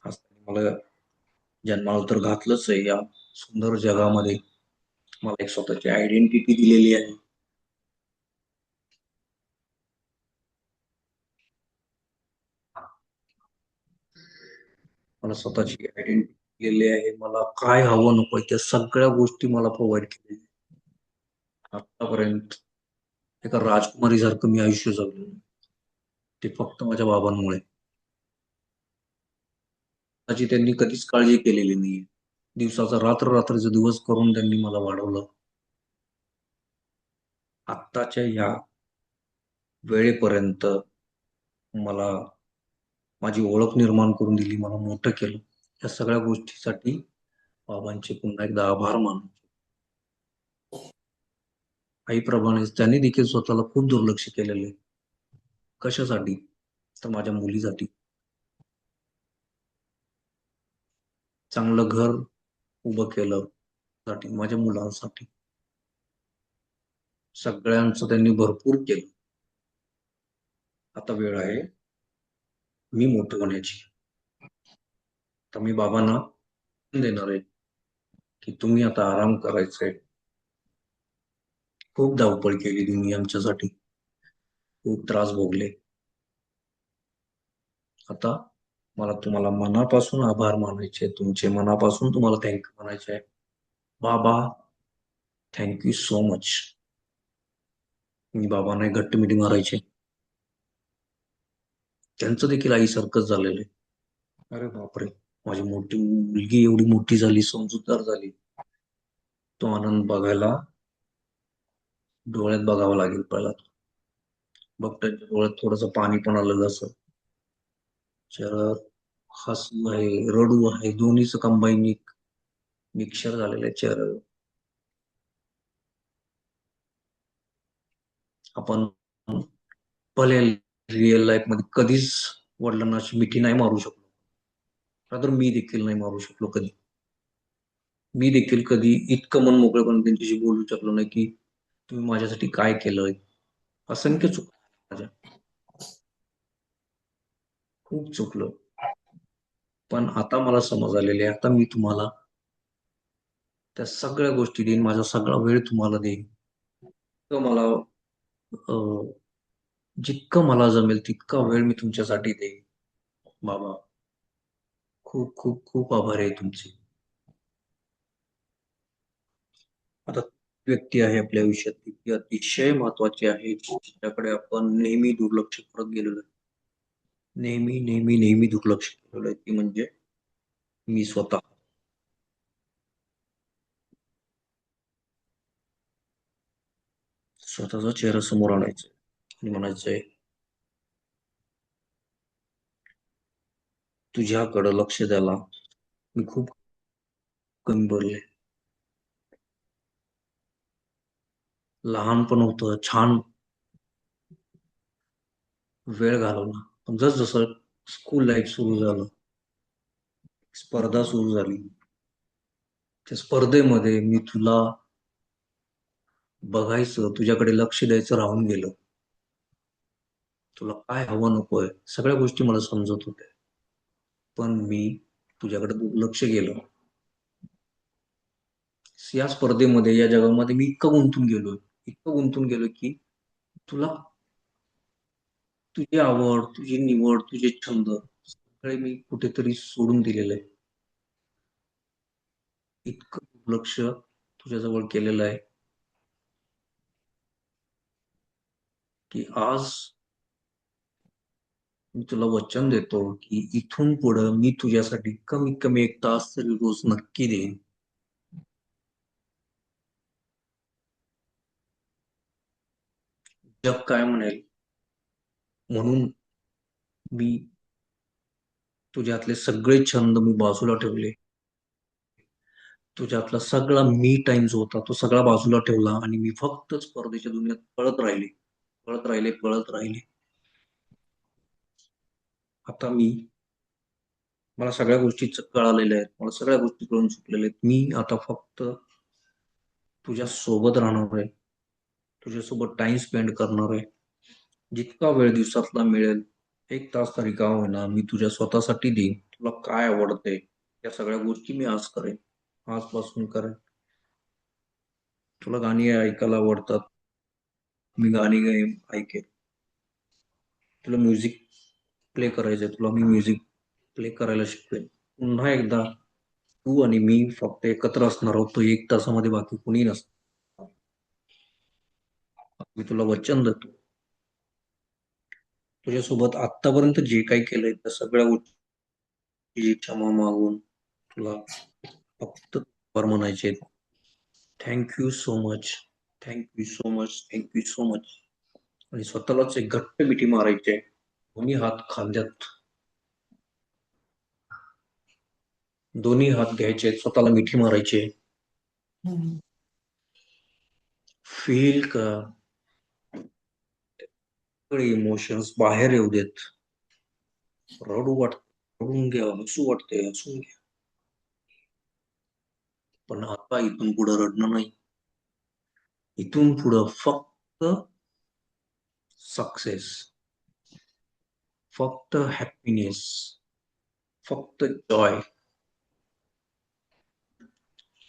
आज मला जन्माला तर घातलंच आहे या सुंदर जगामध्ये. मला एक स्वतःची आयडेंटिटी दिलेली आहे. मला स्वतःची आयडेंटिटी दिलेली आहे. मला काय हवं नकोय त्या सगळ्या गोष्टी मला प्रोव्हाइड केलेल्या आहेत. आतापर्यंत एका राजकुमारी सारखं मी आयुष्य जगलो. ते फक्त माझ्या बाबांमुळे. त्याची त्यांनी कधीच काळजी केलेली नाहीये. दिवसाचा रात्रीचा दिवस करून त्यांनी मला वाढवलं. आत्ताच्या या वेळेपर्यंत मला माझी ओळख निर्माण करून दिली, मला मोठं केलं. या सगळ्या गोष्टीसाठी बाबांचे पुन्हा एकदा आभार मानतो. आईप्रमाणेच त्यांनी देखील स्वतःला खूप दुर्लक्ष केलेलं आहे. कशासाठी? तर माझ्या मुलीसाठी. चांगलं घर उभं केलं साठी, माझ्या मुलांसाठी. सगळ्यांचं त्यांनी भरपूर केलं. आता वेळ आहे मी मोठं होण्याची. तर मी बाबांना देणार आहे की तुम्ही आता आराम करायचंय. खूप धावपळ केली तुम्ही आमच्यासाठी, खूप त्रास भोगले. आता मला तुम्हाला मनापासून आभार मानायचे, तुमचे मनापासून तुम्हाला थँक्यू म्हणायचे आहे. बाबा, थँक्यू सो मच. मी बाबांना एक घट्ट मिठी मारायचे. त्यांचं देखील आईसारखंच झालेलं आहे. अरे बापरे, माझी मोठी मुलगी एवढी मोठी झाली, समजूतदार झाली. तो आनंद बघायला डोळ्यात बघावा लागेल पहिला. बघ त्यांच्या डोळ्यात थोडंसं पाणी पण आलं जसं. चेहरा हसू आहे, रडू आहे, दोन्हीचं कंबाईन एक मिक्सर झालेलं आहे चेहऱ्यावर. आपण भले रिअल लाईफ मध्ये कधीच वडिलांना अशी मिठी नाही मारू शकलो. तर मी देखील नाही मारू शकलो कधी. मी देखील कधी इतकं मन मोकळेपणे त्यांच्याशी बोलू शकलो नाही की तुम्ही माझ्यासाठी काय केलंय. असंख्य चुका माझ्या, खूप चुकलो. पण आता मला समज आलेली आहे. आता मी तुम्हाला त्या सगळ्या गोष्टी देईन, माझा सगळा वेळ तुम्हाला देईन. तर मला अं, जितकं मला जमेल तितका वेळ मी तुमच्यासाठी देईन. बाबा, खूप खूप खूप आभार आहे तुमचे. आता व्यक्ती आहे आपल्या आयुष्यात ती अतिशय महत्वाची आहे, ज्याकडे आपण नेहमी दुर्लक्ष करत गेलेलो आहे. नेहमी नेहमी नेहमी दुर्लक्ष केलेलं आहे, ती म्हणजे मी स्वतः. स्वतःचा चेहरा समोर आणायचा आणि म्हणायचंय, तुझ्याकडे लक्ष द्यायला मी खूप कमी पडले. लहानपण होतं छान, वेळ घालवला. पण जस जसं स्कूल लाईफ सुरू झालं, स्पर्धा सुरू झाली, त्या स्पर्धेमध्ये मी तुला बघायचं, तुझ्याकडे लक्ष द्यायचं राहून गेलं. तुला काय हवं नकोय सगळ्या गोष्टी मला समजत होत्या, पण मी तुझ्याकडे दुर्लक्ष केलं. या स्पर्धेमध्ये, या जगामध्ये मी इतकं गुंतून गेलोय की तुला, तुझी आवड, तुझी निवड, तुझे छंद सगळे मी कुठेतरी सोडून दिलेलं आहे. इतकं दुर्लक्ष तुझ्याजवळ केलेलं आहे की आज मी तुला वचन देतो की इथून पुढं मी तुझ्यासाठी कमीत कमी 1 तास तरी रोज नक्की देईन. जग काय म्हणेल म्हणून मी तुझ्यातले सगळे छंद मी बाजूला ठेवले. तुझ्यातला सगळा मी टाइम जो होता तो सगळा बाजूला ठेवला आणि मी फक्त स्पर्धेच्या दुनियेत पळत राहिले. आता मला सगळ्या गोष्टी कळालेल्या आहेत. मला सगळ्या गोष्टी कळून चुकलेल्या आहेत. मी आता फक्त तुझ्या सोबत राहणार आहे. तुझ्यासोबत टाइम स्पेंड करणार आहे. जितका वेळ दिवसातला मिळेल, 1 तास तरी का होईना, मी तुझ्या स्वतःसाठी देईन. तुला काय आवडते या सगळ्या गोष्टी मी आज करेन. आजपासून करेन. तुला गाणी ऐकायला आवडतात, मी गाणी ऐकेन. तुला म्युझिक प्ले करायचंय, तुला मी म्युझिक प्ले करायला शिकवेन. पुन्हा एकदा तू आणि मी फक्त एकत्र असणार आहोत. तो 1 तासामध्ये बाकी कुणी नसतं. मी तुला वचन देतो. तुझ्यासोबत आतापर्यंत जे काही केलंय त्या सगळ्या गोष्टी क्षमा मागून तुला फक्त वर म्हणायचे. Thank you so much. Thank you so much. Thank you so much. आणि स्वतःलाच एक घट्ट मिठी मारायचे. दोन्ही हात खांद्यात, दोन्ही हात घ्यायचे, स्वतःला मिठी मारायचे. हम्म. फील कर, सगळे इमोशन्स बाहेर येऊ देत. रडू वाट रडून घ्या, हसू वाटते हसून घ्या. पण आता इथून पुढे रडणं नाही. इथून पुढं फक्त सक्सेस, फक्त हॅपीनेस, फक्त जॉय.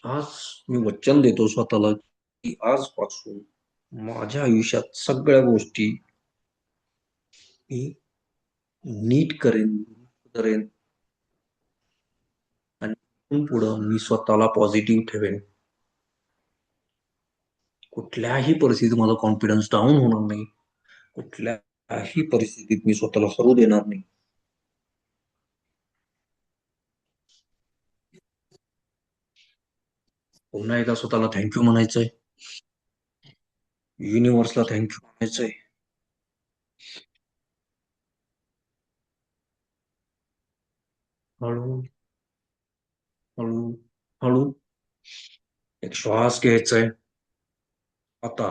आज मी वचन देतो स्वतःला की आजपासून माझ्या आयुष्यात सगळ्या गोष्टी मी नीट करेन आणि इथून पुढं मी स्वतःला पॉझिटिव्ह ठेवेन. कुठल्याही परिस्थितीत माझा कॉन्फिडन्स डाऊन होणार नाही. कुठल्याही परिस्थितीत मी स्वतःला हरवू देणार नाही. पुन्हा एकदा स्वतःला थँक्यू म्हणायचंय. युनिव्हर्सला थँक्यू म्हणायचंय. हळू हळू हळू एक श्वास घ्यायचाय. आता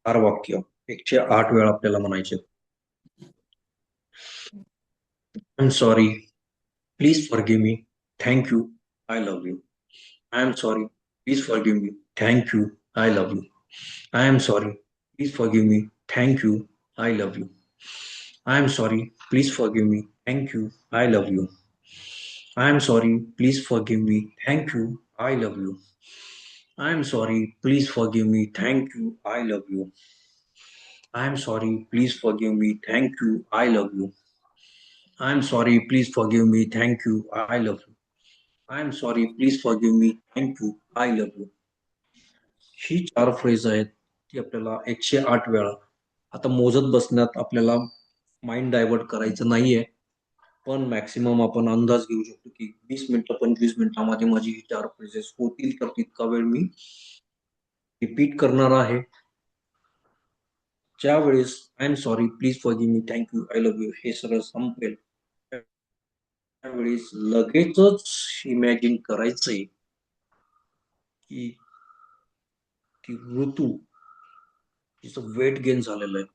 4 वाक्य 108 वेळा आपल्याला म्हणायचे. I am sorry, please forgive me, thank you, I love you. I am sorry, please forgive me, thank you, I love you. I am sorry, please forgive me, thank you, I love you. I am sorry, please forgive me, thank you, I love you. I am sorry, please forgive me, thank you, I love you. I am sorry, please forgive me, thank you, I love you. I am sorry, please forgive me. Thank you. I love you. I am sorry, please forgive me. Thank you. I love you. I am sorry, please forgive me. Thank you. I love you. He 4 phrase आहेत. ती आपल्याला 108 वेळा आता मोजत बसण्यात आपल्याला mind divert करायचं नाहीये. पण मॅक्सिमम आपण अंदाज घेऊ शकतो की 20 मिनिटं 25 मिनिटांमध्ये माझी ही 4 फ्रेजेस होतील. तर तितका वेळ मी रिपीट करणार आहे. ज्यावेळेस I am sorry, please forgive me, thank you, I love you हे सगळं संपेल त्यावेळेस लगेचच इमॅजिन करायचंय की ती ऋतू, तिचं वेट गेन झालेलं आहे.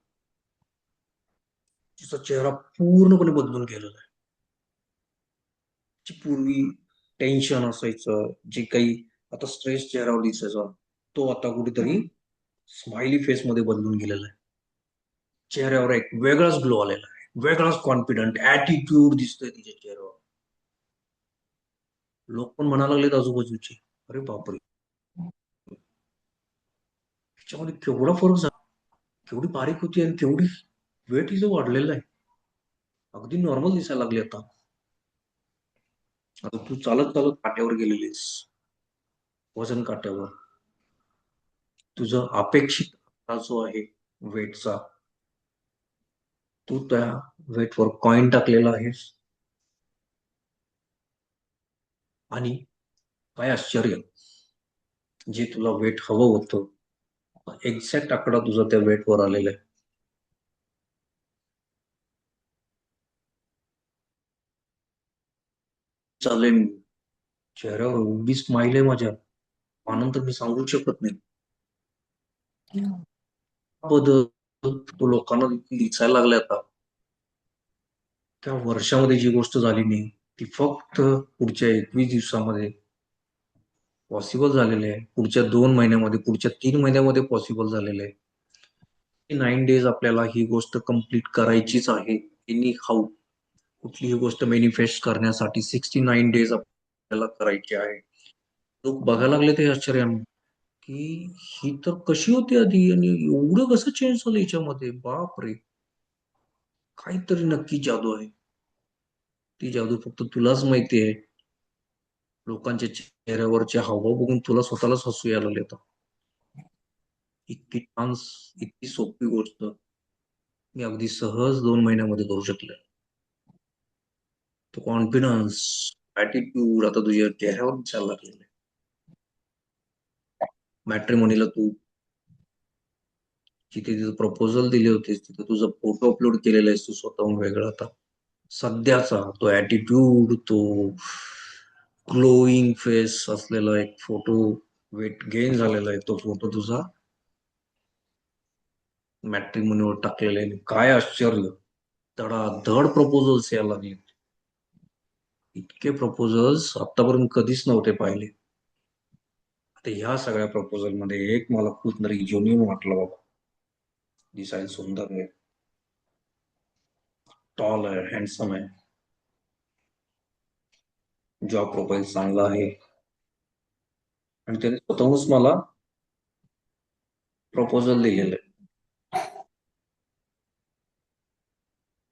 तिचा चेहरा पूर्णपणे बदलून गेलेला आहे. तिची पूर्वी टेन्शन असायचं, जे काही आता स्ट्रेस चेहऱ्यावर दिसायचा, तो आता कुठेतरी स्माइली फेस मध्ये बदलून गेलेला आहे. चेहऱ्यावर एक वेगळाच ग्लो आलेला आहे. वेगळाच कॉन्फिडंट ऍटिट्यूड दिसतोय तिच्या चेहऱ्यावर. लोक पण म्हणायला लागलेत आजूबाजूचे, अरे बापरे, त्याच्यामध्ये केवढा फरक झाला. केवढी बारीक होती आणि केवढी वेट हिचं वाढलेलं आहे. अगदी नॉर्मल दिसायला लागली आता. आता तू चालत चालत काट्यावर गेलेलीस, वजन काट्यावर. तुझं अपेक्षित आकार जो आहे वेटचा, तू त्या वेटवर कॉइन टाकलेला आहेस. आणि काय आश्चर्य, जे तुला वेट हवं होतं एक्झॅक्ट आकडा तुझा त्या वेटवर आलेला आहे. चालेल. चेहऱ्यावर एवढी स्माईल आहे माझ्या, आनंद मी सांगू शकत नाही. हम्म. बदल तो लोकांना दिसायला लागलाय आता. त्या वर्षामध्ये जी गोष्ट झाली नाही ती फक्त पुढच्या 21 दिवसामध्ये पॉसिबल झालेले आहे, पुढच्या 2 महिन्यामध्ये, पुढच्या 3 महिन्यामध्ये पॉसिबल झालेले आहे. 9 डेज आपल्याला ही गोष्ट कम्प्लीट करायचीच आहे. एनी हाऊ कुठलीही गोष्ट मॅनिफेस्ट करण्यासाठी 69 डेज आपल्याला करायची आहे. लोक बघायला लागले ते आश्चर्याने की ही तर कशी होती आधी आणि एवढं कसं चेंज झालं हिच्यामध्ये. बाप रे, काहीतरी नक्की जादू आहे. ती जादू फक्त तुलाच माहिती आहे. लोकांच्या चेहऱ्यावरचे हावभाव बघून तुला स्वतःलाच हसू यायला येतं. इतकी छान, इतकी सोपी गोष्ट मी अगदी सहज 2 महिन्यामध्ये करू शकले. तो कॉन्फिडन्स, ऍटिट्यूड आता तुझ्या चेहऱ्यावर दिसायला लागलेला आहे. मॅट्रिमोनीला तू जिथे तिथे प्रपोजल दिले होतेस तिथे तुझा फोटो अपलोड केलेला आहेस तू स्वतःहून वेगळा आता. सध्याचा तो ऍटिट्यूड, तो ग्लोईंग फेस असलेला एक फोटो, वेट गेन झालेला आहे तो फोटो तुझा मॅट्रिमोनीवर टाकलेला आहे. काय आश्चर्य, धडाधड प्रपोजल्स यायला लागले. इतके प्रपोजल्स आतापर्यंत कधीच नव्हते पाहिले. आता ह्या सगळ्या प्रपोजल मध्ये एक मला खूप तरी जेन्युइन वाटलं बाबा. दिसायला सुंदर आहे, टॉल आहे, हँडसम आहे, जॉब प्रोफाईल चांगला आहे आणि त्याने स्वतःहूनच मला प्रपोजल दिलेलं आहे.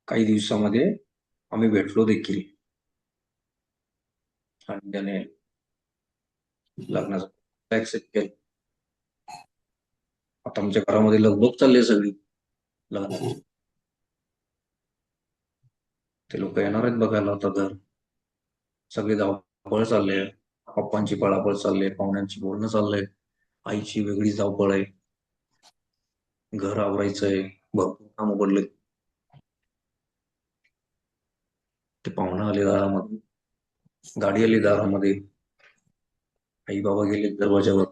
काही दिवसामध्ये आम्ही भेटलो देखील आणि त्याने लग्नाचा ऍक्सेप्ट केलं. आता आमच्या घरामध्ये लगबग चालली आहे सगळी लग्नाची. ते लोक येणार आहेत बघायला आता घर. सगळी धावपळ चालली आहे, पप्पांची पळापळ चालली आहे, पाहुण्यांची बोलणं चाललंय, आईची वेगळी धावपळ आहे, घर आवरायचंय, भरपूर काम पडले. ते पाहुणं आले दारामध्ये, गाडी आली दारामध्ये, आई बाबा गेले दरवाजावर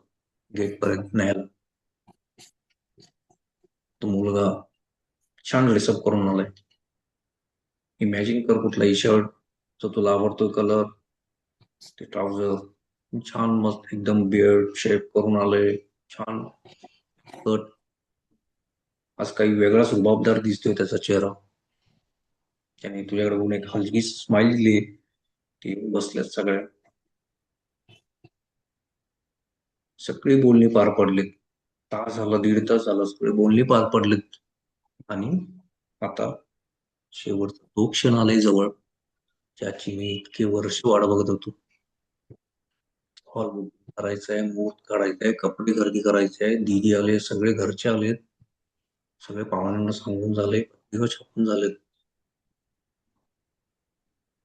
गेट पर्यंत न्यायला. तो मुलगा छान ड्रेसअप करून आलाय. इमॅजिन कर कुठलाही शर्ट जो तुला आवडतो कलर, ते ट्राउझर छान मस्त एकदम बिअर्ड शेप करून आलंय, छान कट. आज काही वेगळाच रुबाबदार दिसतोय त्याचा चेहरा. त्याने तुझ्याकडे बघून एक हलकी स्माइल दिली. ती बसल्यात सगळ्या, सगळी बोलणी पार पडलीत. तास झाला, 1.5 तास झाला, सगळे बोलणी पार पडलीत आणि आता शेवटचा तो क्षण आलाय जवळ, ज्याची मी इतके वर्ष वाट बघत होतो. हॉल बुक करायचंय, मुहूर्त काढायचंय, कपडे खरेदी करायचे, दीदी आले, सगळे घरचे आलेत, सगळे पाहुण्यांना सांगून झाले, दिवस छापून झालेत.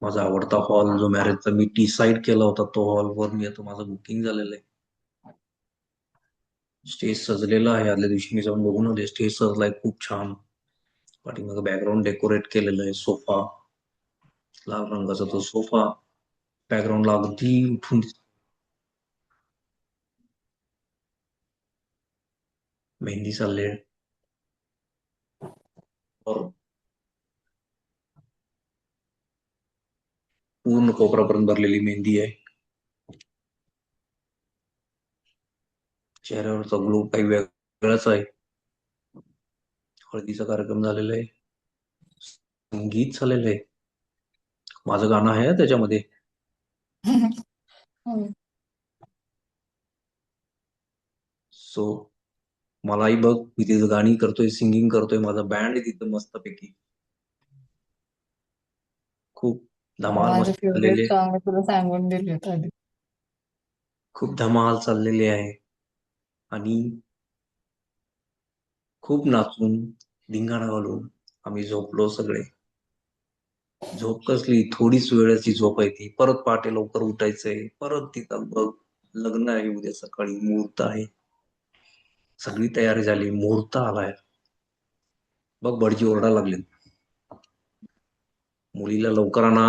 माझा आवडता हॉल जो मॅरेजचा मी डिसाईड केला होता तो हॉलवर मी आता माझं बुकिंग झालेलं आहे. स्टेज सजलेला आहे, आदल्या दिवशी मी जाऊन बघून आले. स्टेज सजलाय खूप छान. पाठीमागं बॅकग्राऊंड डेकोरेट केलेलं आहे, सोफा, लाल रंगाचा तो सोफा बॅकग्राऊंडला अगदी उठून मेहंदी चालली आहे और पूर्ण कोपरापर्यंत भरलेली मेहंदी आहे. चेहऱ्यावरचा ग्लो काही वेगळाच आहे. हळदीचा कार्यक्रम झालेला आहे, संगीत झालेलं आहे, माझं गाणं आहे त्याच्यामध्ये. हम्म. सो मलाही बघ, मी तिथं गाणी करतोय, सिंगिंग करतोय, माझा बँड आहे तिथं मस्तपैकी. खूप धमाल माझे मस्ती फेवरेट चाललेली आहे. सॉन्ग तुला सांगून दिले आधी. खूप धमाल चाललेली आहे आणि खूप नाचून धिंगाणा घालून आम्ही झोपलो सगळे. झोप कसली, थोडीच वेळाची झोप आहे ती. परत पहाटे लवकर उठायचंय, परत तिथं बघ लग्न आहे, उद्या सकाळी मुहूर्त आहे. सगळी तयारी झाली, मुहूर्त आलाय. बघ भटजी ओरडायला लागले, मुलीला लवकर आणा,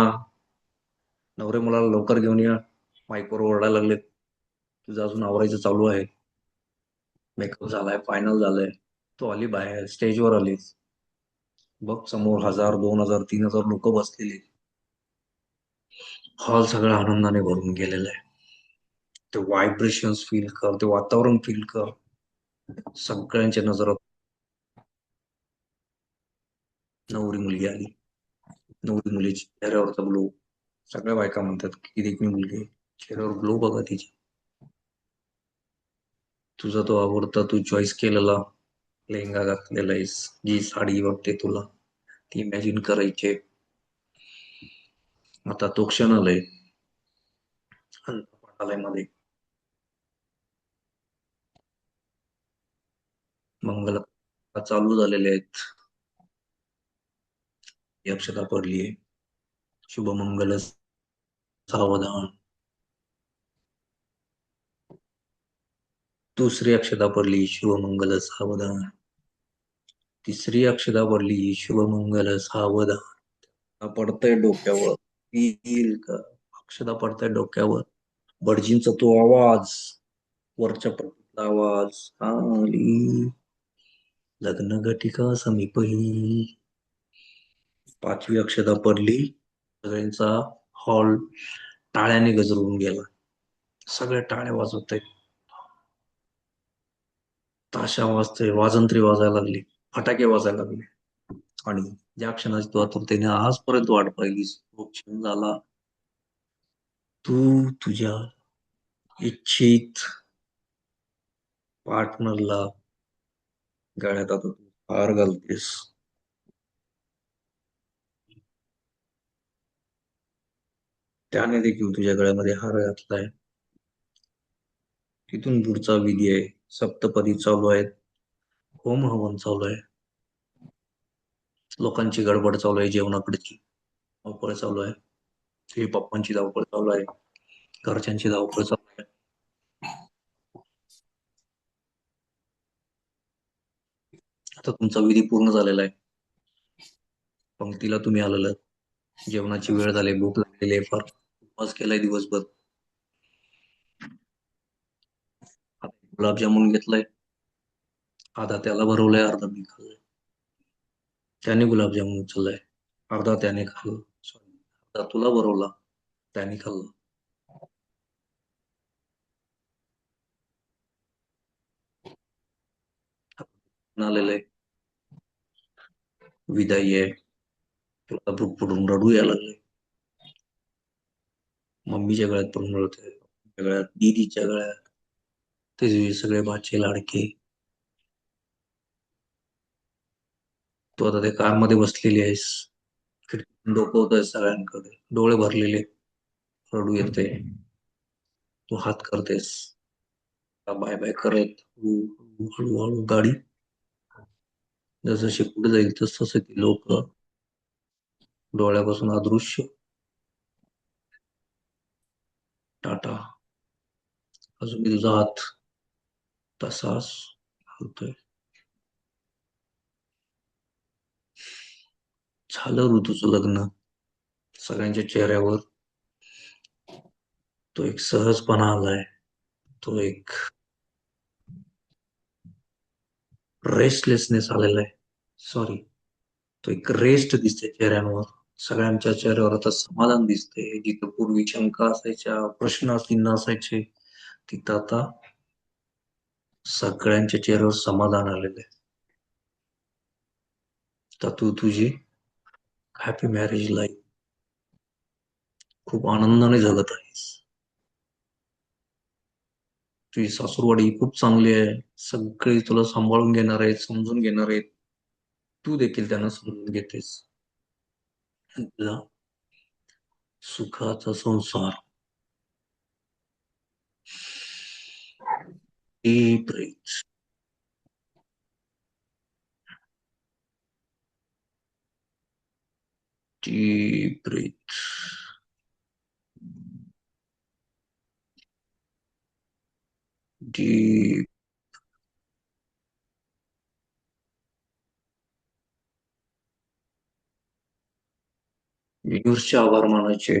नवरे मुलाला लवकर घेऊन या. माईकवर ओरडायला लागले, तुझं अजून आवरायचं चालू आहे. मेकअप झालाय, फायनल झालंय. तो आली बाहेर, स्टेजवर आली. बघ समोर 1,000, 2,000, 3,000 लोक बसलेली. हॉल सगळा आनंदाने भरून गेलेला आहे. ते व्हायब्रेशन्स फील कर, ते वातावरण फील कर. सगळ्यांच्या नजरात नवरी मुलगी आली. नवरी मुलीची चेहऱ्यावरचा ग्लो. सगळ्या बायका म्हणतात की देखणी मुलगी आहे. चेहऱ्यावर ग्लो बघा तिची. तुझा तो आवडता, तू चॉईस केलेला लेहंगा घातलेला आहेस, जी साडी वाटते तुला, ती इमॅजिन करायचे. आता तो क्षण आलाय, मध्ये मंगल चालू झालेले आहेत. ही अक्षता पडलीये. शुभमंगल सावधान. दुसरी अक्षता पडली, शुभमंगल सावधान. तिसरी अक्षता पडली, शुभमंगल सावधान. पडतंय डोक्यावर, फील का, अक्षता पडतंय डोक्यावर. भटजींचा तो आवाज, वरच्या पडद्यातला आवाज, आली लग्न घटिका समीपही. पाचवी अक्षता पडली, सगळ्यांचा हॉल टाळ्याने गजरून गेला. सगळे टाळ्या वाजवत आहेत, ताशा वाजते, वाजंत्री वाजायला लागली, फटाके वाजायला लागले. आणि ज्या क्षणाची तू आतुरतेने आजपर्यंत वाट पाहिलीस, तो क्षण झाला. तू तुझ्या इच्छित पार्टनरला गळ्यात आता तू हार घालतेस. त्याने देखील तुझ्या गळ्यामध्ये हार घातलाय. तिथून पुढचा विधी आहे, सप्तपदी चालू आहेत, होम हवन चालू आहे. लोकांची गडबड चालू आहे, जेवणाकडची धावपळ चालू आहे, आई पप्पांची धावपळ चालू आहे, घरच्यांची धावपळ चालू आहे. आता तुमचा विधी पूर्ण झालेला आहे. पंक्तीला तुम्ही आलेला, जेवणाची वेळ झाली, भूक लागलेली आहे फार, उपवास केलाय दिवसभर. आता गुलाबजामुन घेतलाय, आधा त्याला भरवलाय, अर्धा मी खाल्लाय. त्याने गुलाबजामुन उचललाय, अर्धा त्याने खाल्ला. सॉरी, अर्धा तुला भरवला, त्याने खाल्ला. आलेलं आहे, विदाई आहे. तुला पुढून रडू यायला लागले. मम्मीच्या गळ्यात पडून रडतोय, गळ्यात, दीदीच्या गळ्यात, ते सगळे बाचे लाडके. तू आता त्या कार मध्ये बसलेली आहेस, खिडकीतून डोकवतोय सगळ्यांकडे, डोळे भरलेले, रडू येते. तू हात करतेस, बाय बाय करत हळूहळू गाडी जसं पुढे जाईल तस तसं ती लोक डोळ्यापासून अदृश्य. टाटा. अजून तुझा हात तसाच हलतोय. झालं ऋतूचं लग्न. सगळ्यांच्या चेहऱ्यावर तो एक सहजपणा आलाय, तो एक रेस्टलेसनेस आलेला आहे. सॉरी, तो एक रेस्ट दिसते चेहऱ्यांवर. सगळ्यांच्या चेहऱ्यावर आता समाधान दिसते. जिथं पूर्वी शंका असायच्या, प्रश्न चिन्ह असायचे, तिथं आता सगळ्यांच्या चेहऱ्यावर समाधान आलेलं आहे. तर तू तुझी हॅपी मॅरेज लाईफ खूप आनंदाने जगत आहेस. तुझी सासूरवाडी खूप चांगली आहे, सगळे तुला सांभाळून घेणार आहेत, समजून घेणार आहेत. तू देखील त्यांना समजून घेतेस. तुझा सुखाचा संसार. Deep breath. Deep breath. Deep युनिव्हर्सचे आभार मानायचे.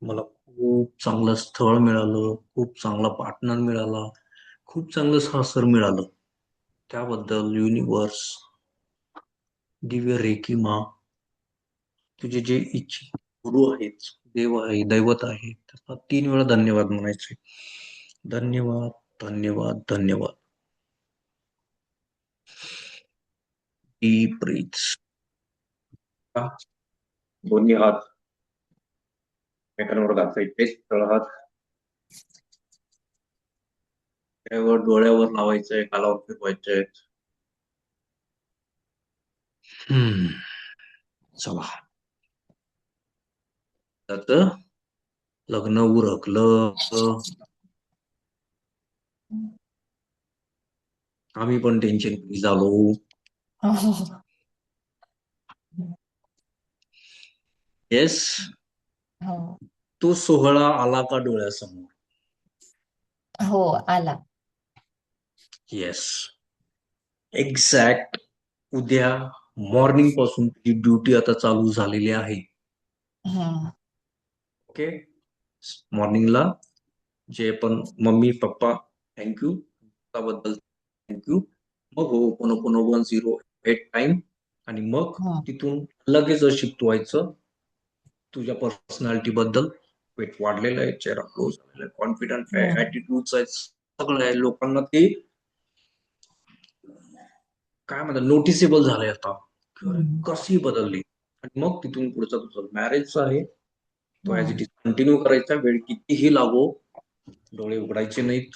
मला खूप चांगलं स्थळ मिळालं, खूप चांगला पार्टनर मिळाला, खूप चांगलं सासर मिळालं. त्याबद्दल युनिव्हर्स, दिव्य रेकी माँ, तुझे जे इच्छित गुरु आहेत, देव आहे, दैवत आहे, त्यांना 3 वेळा धन्यवाद म्हणायचे. धन्यवाद, धन्यवाद, धन्यवाद. Deep breaths. दोन्ही हात एकमेकांवर घासायचे, तळहात त्यावर डोळ्यावर लावायचंय, गालावर फिरवायचंय. चला, तर लग्न उरकलं. आम्ही पण टेन्शन फ्री झालो. हो. येस. हो. तो सोहळा आला का डोळ्यासमोर? हो, आला. येस. एक्झॅक्ट उद्या मॉर्निंग पासून ती ड्युटी आता चालू झालेली आहे. हम्म. ओके. मॉर्निंगला जे पण मम्मी पप्पा थँक्यू त्याबद्दल थँक्यू. मग हो पुन्हा पुन्हा 108 टाइम. आणि मग हम्म. तिथून लगेच शिकवायचं तुझ्या पर्सनॅलिटी बद्दल. वेट वाढलेलं आहे, चेहरा क्लोज झालेला आहे, कॉन्फिडंट आहे, हम्म. ऍटिट्यूड आहे, सगळं आहे. लोकांना ते काय म्हणतात नोटिसेबल झालंय आता की अरे हम्म. कशी बदलली. आणि मग तिथून पुढचा तुझा मॅरेजचा आहे, तो ऍज इट हम्म. इज कंटिन्यू करायचा. वेळ कितीही लागो, डोळे उघडायचे नाहीत.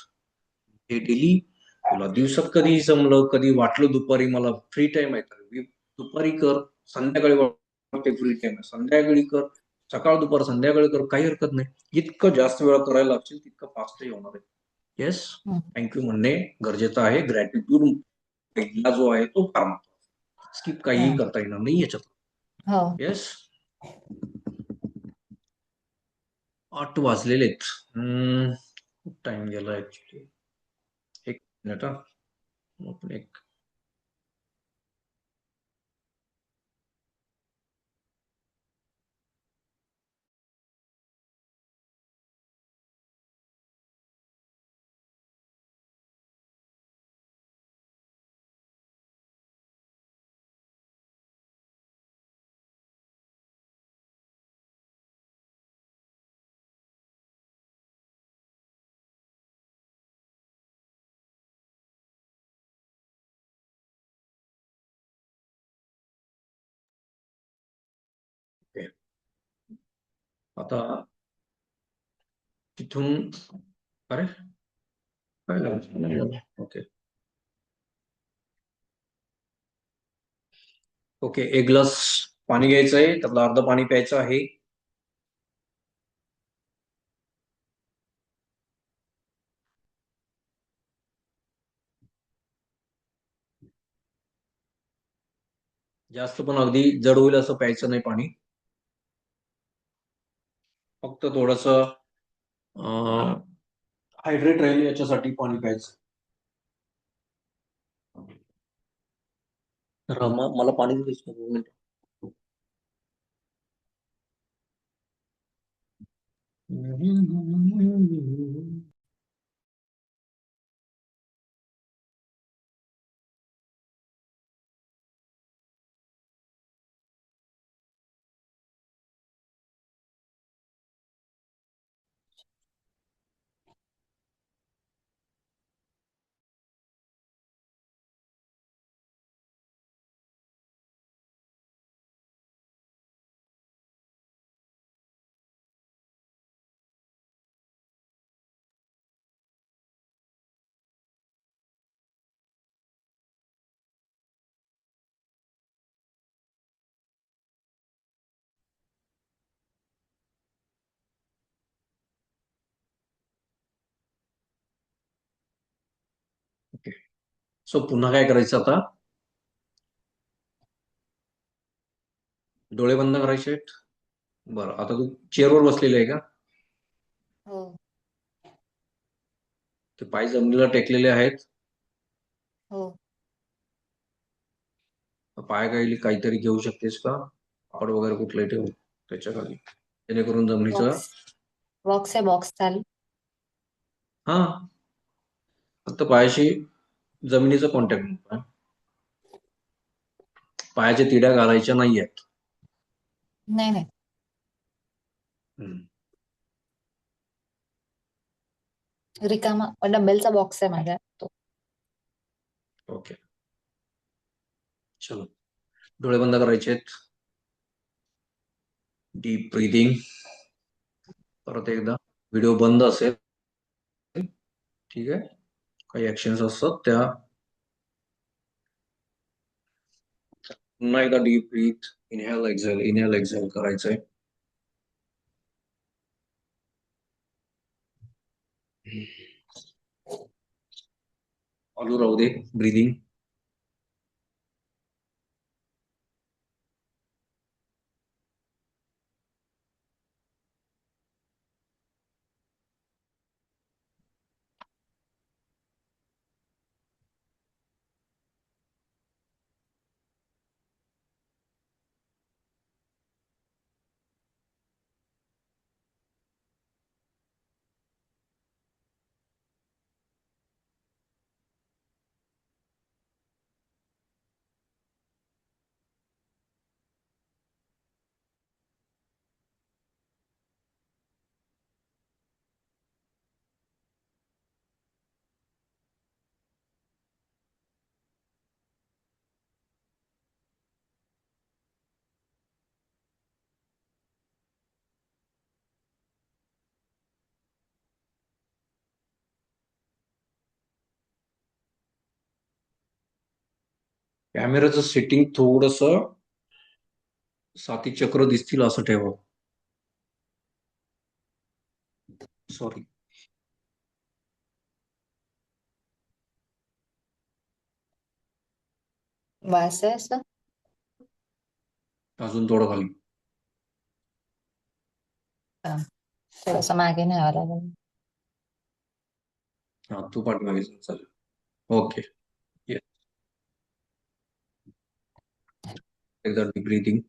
हे डेली तुला दिवसात कधीही जमलं, कधी वाटलं दुपारी मला फ्री टाइम आहे तर दुपारी कर, संध्याकाळी वाटते फ्री टाइम आहे संध्याकाळी कर, सकाळ दुपार संध्याकाळी कर, काही हरकत नाही. जितकं जास्त वेळ करायला लागशील तितकं फास्टही होणार आहे. येस. हम्म. थँक्यू म्हणणे गरजेचं आहे. ग्रॅटिट्यूड पहिला जो आहे तो फार स्किप काहीही हम्म. करता येणार नाही याच्यात. हो. येस. 8 वाजलेलेत. खूप टाइम गेला ऍक्च्युली. एक मिनिट हा. आपण एक ओके. आता तिथून अरे काय झालं? ओके. ओके, एक ग्लास पाणी घ्यायचं आहे, त्यातलं अर्ध पाणी प्यायचं आहे. जास्त पण अगदी जड होईल असं प्यायचं नाही पाणी. फक्त थोडस हायड्रेट राहील याच्यासाठी पाणी प्यायचं. रमा मला पाणी द्यायचं 2 मिनिट. ओके. सो पुन्हा काय करायचं आता? डोळे बंद करायचे आहेत. बरं, आता तू चेअरवर बसलेली आहे का? हो. ते पाय जमिनीला टेकलेले आहेत. हो. पाय काही काहीतरी घेऊ शकतेस का? कापड वगैरे कुठलंही ठेवू. त्याच्या खाली, जेणेकरून जमिनीचा. बॉक्स बॉक्स आहे, बॉक्स चालेल. हा, फक्त पायाशी जमिनीचा कॉन्टॅक्ट नको. पायाच्या तिड्या घालायच्या नाहीयेत. नाही नाही. हम्म. रिकामा डंबेलचा बॉक्स आहे माझ्या तो. ओके, चलो. डोळे बंद करायचेत. Deep breathing. परत एकदा व्हिडिओ बंद असेल, ठीक आहे. काही ऍक्शन्स असतात त्या. पुन्हा एकदा डीप ब्रीथ, इनहेल एक्झेल करायचंय. चालू राहू दे ब्रीदिंग. कॅमेराचं सेटिंग थोडस साती चक्र दिसतील असं ठेवा. सॉरी. वास आहे असं. अजून थोडं खाली. हा. थोडंसं मागे न्यावं लागेल. हा, तू पाठीमागे जा, चालेल. ओके. Yes. एकदा डीप ब्रीदिंग.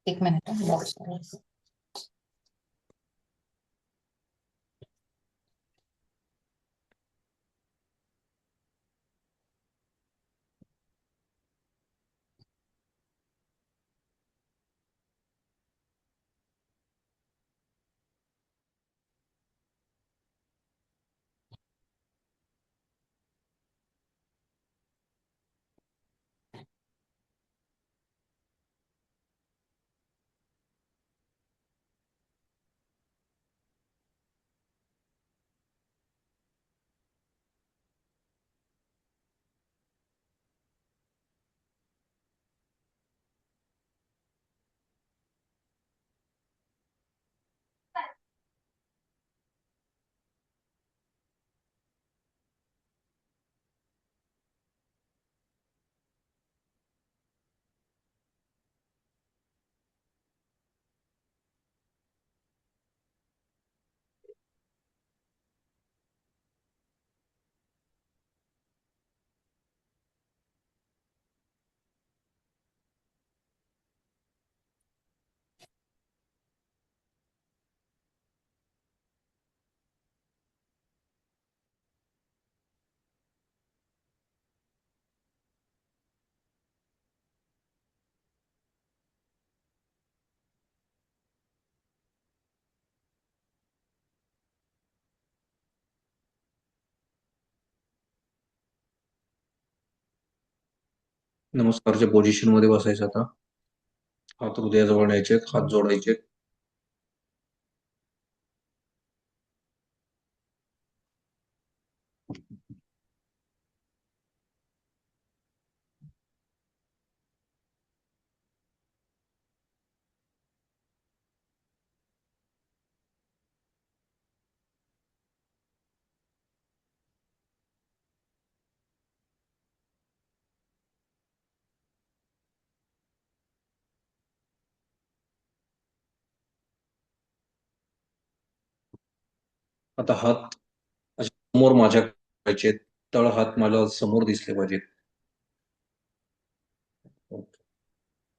एक मिनिट बॉक्स. नमस्कारच्या पोझिशन मध्ये बसायचं आता. हात हृदयाजवळ न्यायचे, हात जोडायचे. आता हात असे समोर माझ्या करायचे, तळ हात मला समोर दिसले पाहिजेत.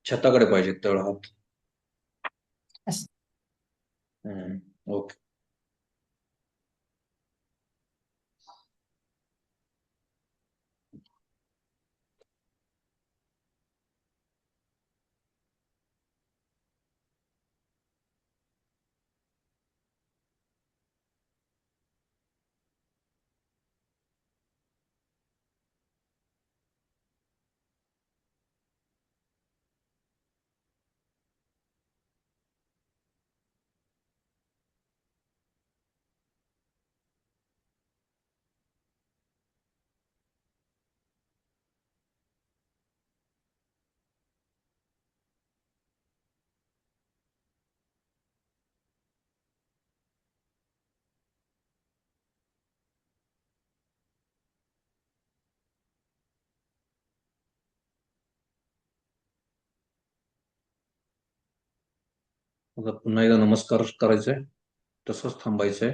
छताकडे पाहिजेत तळ हात. असं. ओके. आता पुन्हा एकदा नमस्कार करायचंय, तसंच थांबायचंय.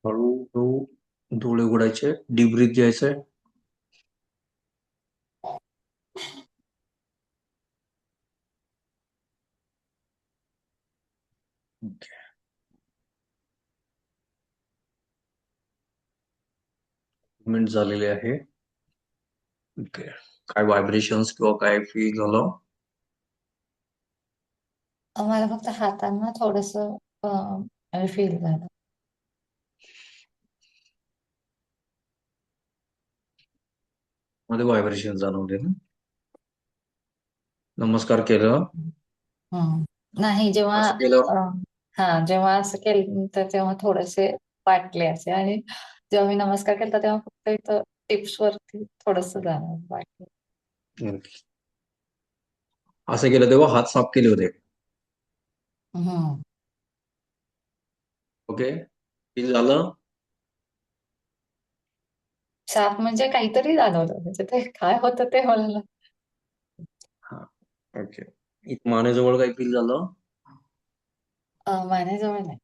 हळूहळू डोळे उघडायचे, डीप ब्रीथ घ्यायचंय. ओके. मिनिट झालेले आहे. ओके. काय व्हायब्रेशन्स किंवा काय फील झालं? मला फक्त हातांना थोडस फील झालं. मध्ये व्हायब्रेशन जाणवले ना? नमस्कार केलं. हम्म. नाही, जेव्हा असं केल्यावर जेव्हा असं केलं तर तेव्हा थोडेसे वाटले असे, आणि जेव्हा मी नमस्कार केला तेव्हा फक्त इथं टिप्स वरती थोडस जाणवलं, वाटलं. ओके. असं केलं तेव्हा हात साफ केले होते. हम्म. ओके. फील झालं? साफ म्हणजे काहीतरी जाणवलं, म्हणजे ते काय होतं ते मला. हा. ओके. एक मानेजवळ काही फील झालं? माझ्याजवळ नाही.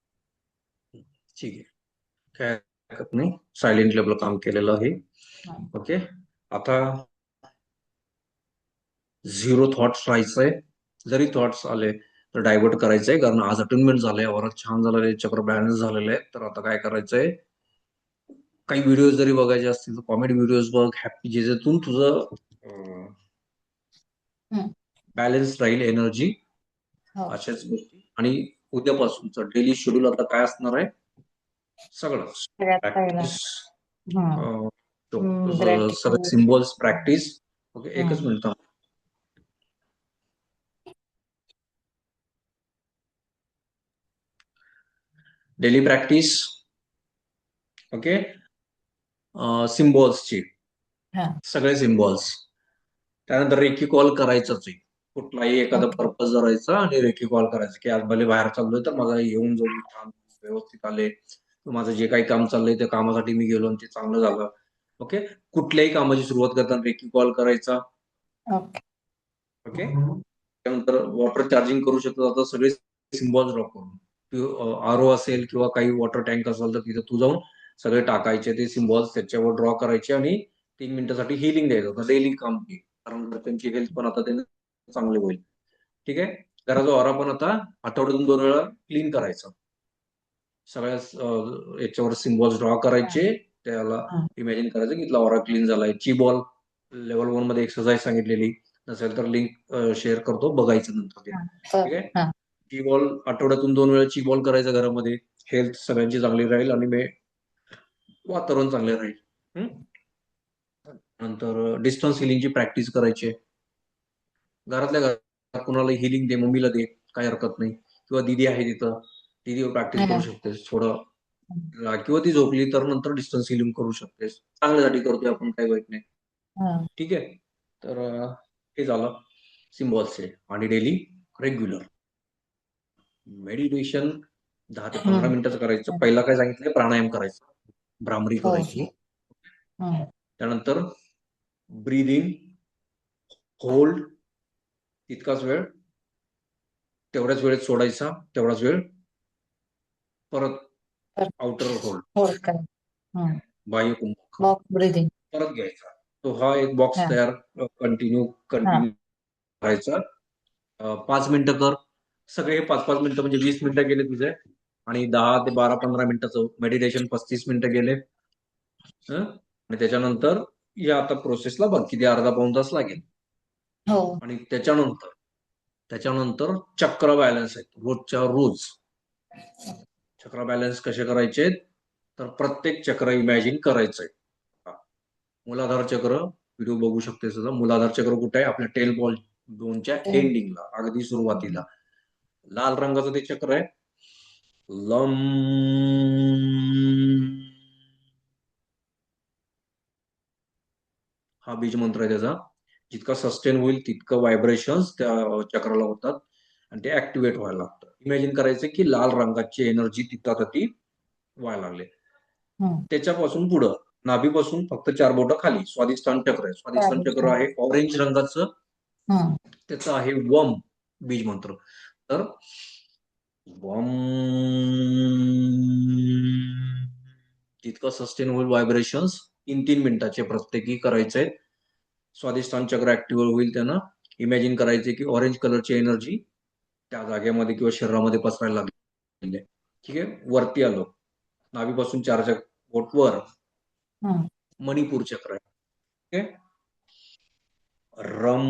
ठीक आहे. काय हरकत नाही. सायलेंटली आपलं काम केलेलं आहे. हं. ओके. आता झिरो थॉट्स राहायचंय. जरी थॉट्स आले तर डायव्हर्ट करायचंय, कारण आज अटेनमेंट झालंय, वरात छान झालेलं आहे, चक्र बॅलन्स झालेलं आहे. तर आता काय करायचंय, काही व्हिडिओ जरी बघायचे असतील तर कॉमेडी व्हिडिओज बघ, हॅपी, ज्याच्यातून तुझं हं. बॅलन्स राहील, एनर्जी, हो. अशाच गोष्टी. आणि उद्यापासूनचं डेली शेड्यूल आता काय असणार आहे, सगळं सगळ्यात पहिला. प्रॅक्टिस, हं. सगळे ग्रॅटिट्यूड. Symbols practice. ओके, एकच हं. मिनिट. Daily practice. ओके. सिम्बॉल्सची, हा. सगळे सिम्बॉल्स. त्यानंतर रेकी कॉल करायचंच आहे. कुठलाही एखादा ओके. पर्पज धरायचा आणि रेकी कॉल करायचा की आज भले बाहेर चाललोय तर माझा येऊन जाऊन छान व्यवस्थित आले. माझं जे काही काम चाललंय त्या कामासाठी मी गेलो आणि ते चांगलं झालं. ओके. कुठल्याही कामाची सुरुवात करताना रेकी कॉल करायचा. ओके. ओके. त्यानंतर वॉटर चार्जिंग करू शकतो आता सगळे सिम्बॉल्स ड्रॉ करून आर ओ असेल किंवा काही वॉटर टँक असेल तर तिथे तू जाऊन सगळे टाकायचे ते सिम्बॉल्स त्याच्यावर ड्रॉ करायचे आणि 3 मिनिटासाठी हिलिंग द्यायचं होतं डेली काम ते. कारण त्यांची हेल्थ पण आता त्याने चांगली होईल. ठीक आहे. घराचा ओरा पण आता आठवड्यातून 2 वेळा क्लीन करायचा. सगळ्या याच्यावर सिम्बॉल्स ड्रॉ करायचे. त्याला हं, इमॅजिन करायचं की इथला ओरा क्लीन झालाय. ची बॉल लेवल 1 मध्ये एक्सरसाइज सांगितलेली नसेल तर लिंक शेअर करतो बघायचं नंतर ते. हं. ठीक आहे. हां. ची बॉल आठवड्यातून 2 वेळा ची बॉल करायचा घरामध्ये. हेल्थ सगळ्यांची चांगली राहील आणि वातावरण चांगले राहील. हम्म? नंतर डिस्टन्स हिलिंगची प्रॅक्टिस करायची. घरातल्या घरात कुणाला हिलिंग दे, मम्मीला दे, काही हरकत नाही. किंवा दीदी आहे तिथं, दीदीवर प्रॅक्टिस करू हं, शकतेस थोडं. किंवा ती झोपली तर नंतर डिस्टन्स हिलिंग करू शकतेस. चांगल्यासाठी करतोय आपण, काही वाईट नाही. हं. ठीक आहे. तर हे झालं सिम्बॉल्सचे. आणि डेली रेग्युलर मेडिटेशन 10 ते 15 मिनिटाचं करायचं. हं. पहिला काय सांगितलंय, प्राणायाम करायचं, भ्रामरी हो. करायची. हं. त्यानंतर ब्रीद इन, होल्ड तितकाच वेळ, तेवढ्याच वेळेत सोडायचा, तेवढाच वेळ परत तर आउटर होल्ड, होल्ड करा. हं. बाह्य कुंभक बॉक्स ब्रीथिंग. परत घ्यायचा. तो हा एक बॉक्स हां, तयार कंटिन्यू हां. कंटिन्यू करायचा. 5 मिनिटं कर. सगळे हे 5-5 मिनिटं म्हणजे 20 मिनिटं गेले तुझे. आणि 10 ते 12-15 मिनिटाचं मेडिटेशन 35 मिनिटं गेले. आणि त्याच्यानंतर या आता प्रोसेसला बघ किती अर्धा पाऊण तास लागेल. हो. आणि त्याच्यानंतर त्याच्यानंतर चक्र बॅलन्स आहे रोजच्या रोज. चक्र बॅलन्स कसे करायचे तर प्रत्येक चक्र इमॅजिन करायचंय. मूलाधार चक्र व्हिडिओ बघू शकते सुद्धा. मूलाधार चक्र कुठे आहे, आपल्या टेल बॉल 2च्या ते एंडिंगला, अगदी सुरुवातीला लाल रंगाचं ते चक्र आहे. लम. हा बीज मंत्र आहे त्याचा. जितका सस्टेन होईल तितकं व्हायब्रेशन्स त्या चक्राला होतात आणि ते ऍक्टिव्हेट व्हायला लागतं. इमॅजिन करायचं की लाल रंगाची एनर्जी तिथं ती व्हायला लागले. हं. त्याच्यापासून पुढं नाभीपासून फक्त 4 बोटं खाली स्वादिष्टान चक्र आहे. स्वादिष्टान चालेल. चक्र हां. आहे ऑरेंज रंगाचं. हं. त्याचं आहे वम बीज मंत्र. तर वम जितकं सस्टेन होईल व्हायब्रेशन्स 3-3 मिनिटाचे प्रत्येकी करायचे. स्वादिष्टान चक्र ऍक्टिव्ह होईल त्यानं. इमॅजिन करायचे की ऑरेंज कलरची एनर्जी त्या जागेमध्ये किंवा शरीरामध्ये पसरायला लागली. ठीक आहे. वरती आलो. नाभीपासून 4 बोट वर हं. मणिपूर चक्र आहे. ओके. रम.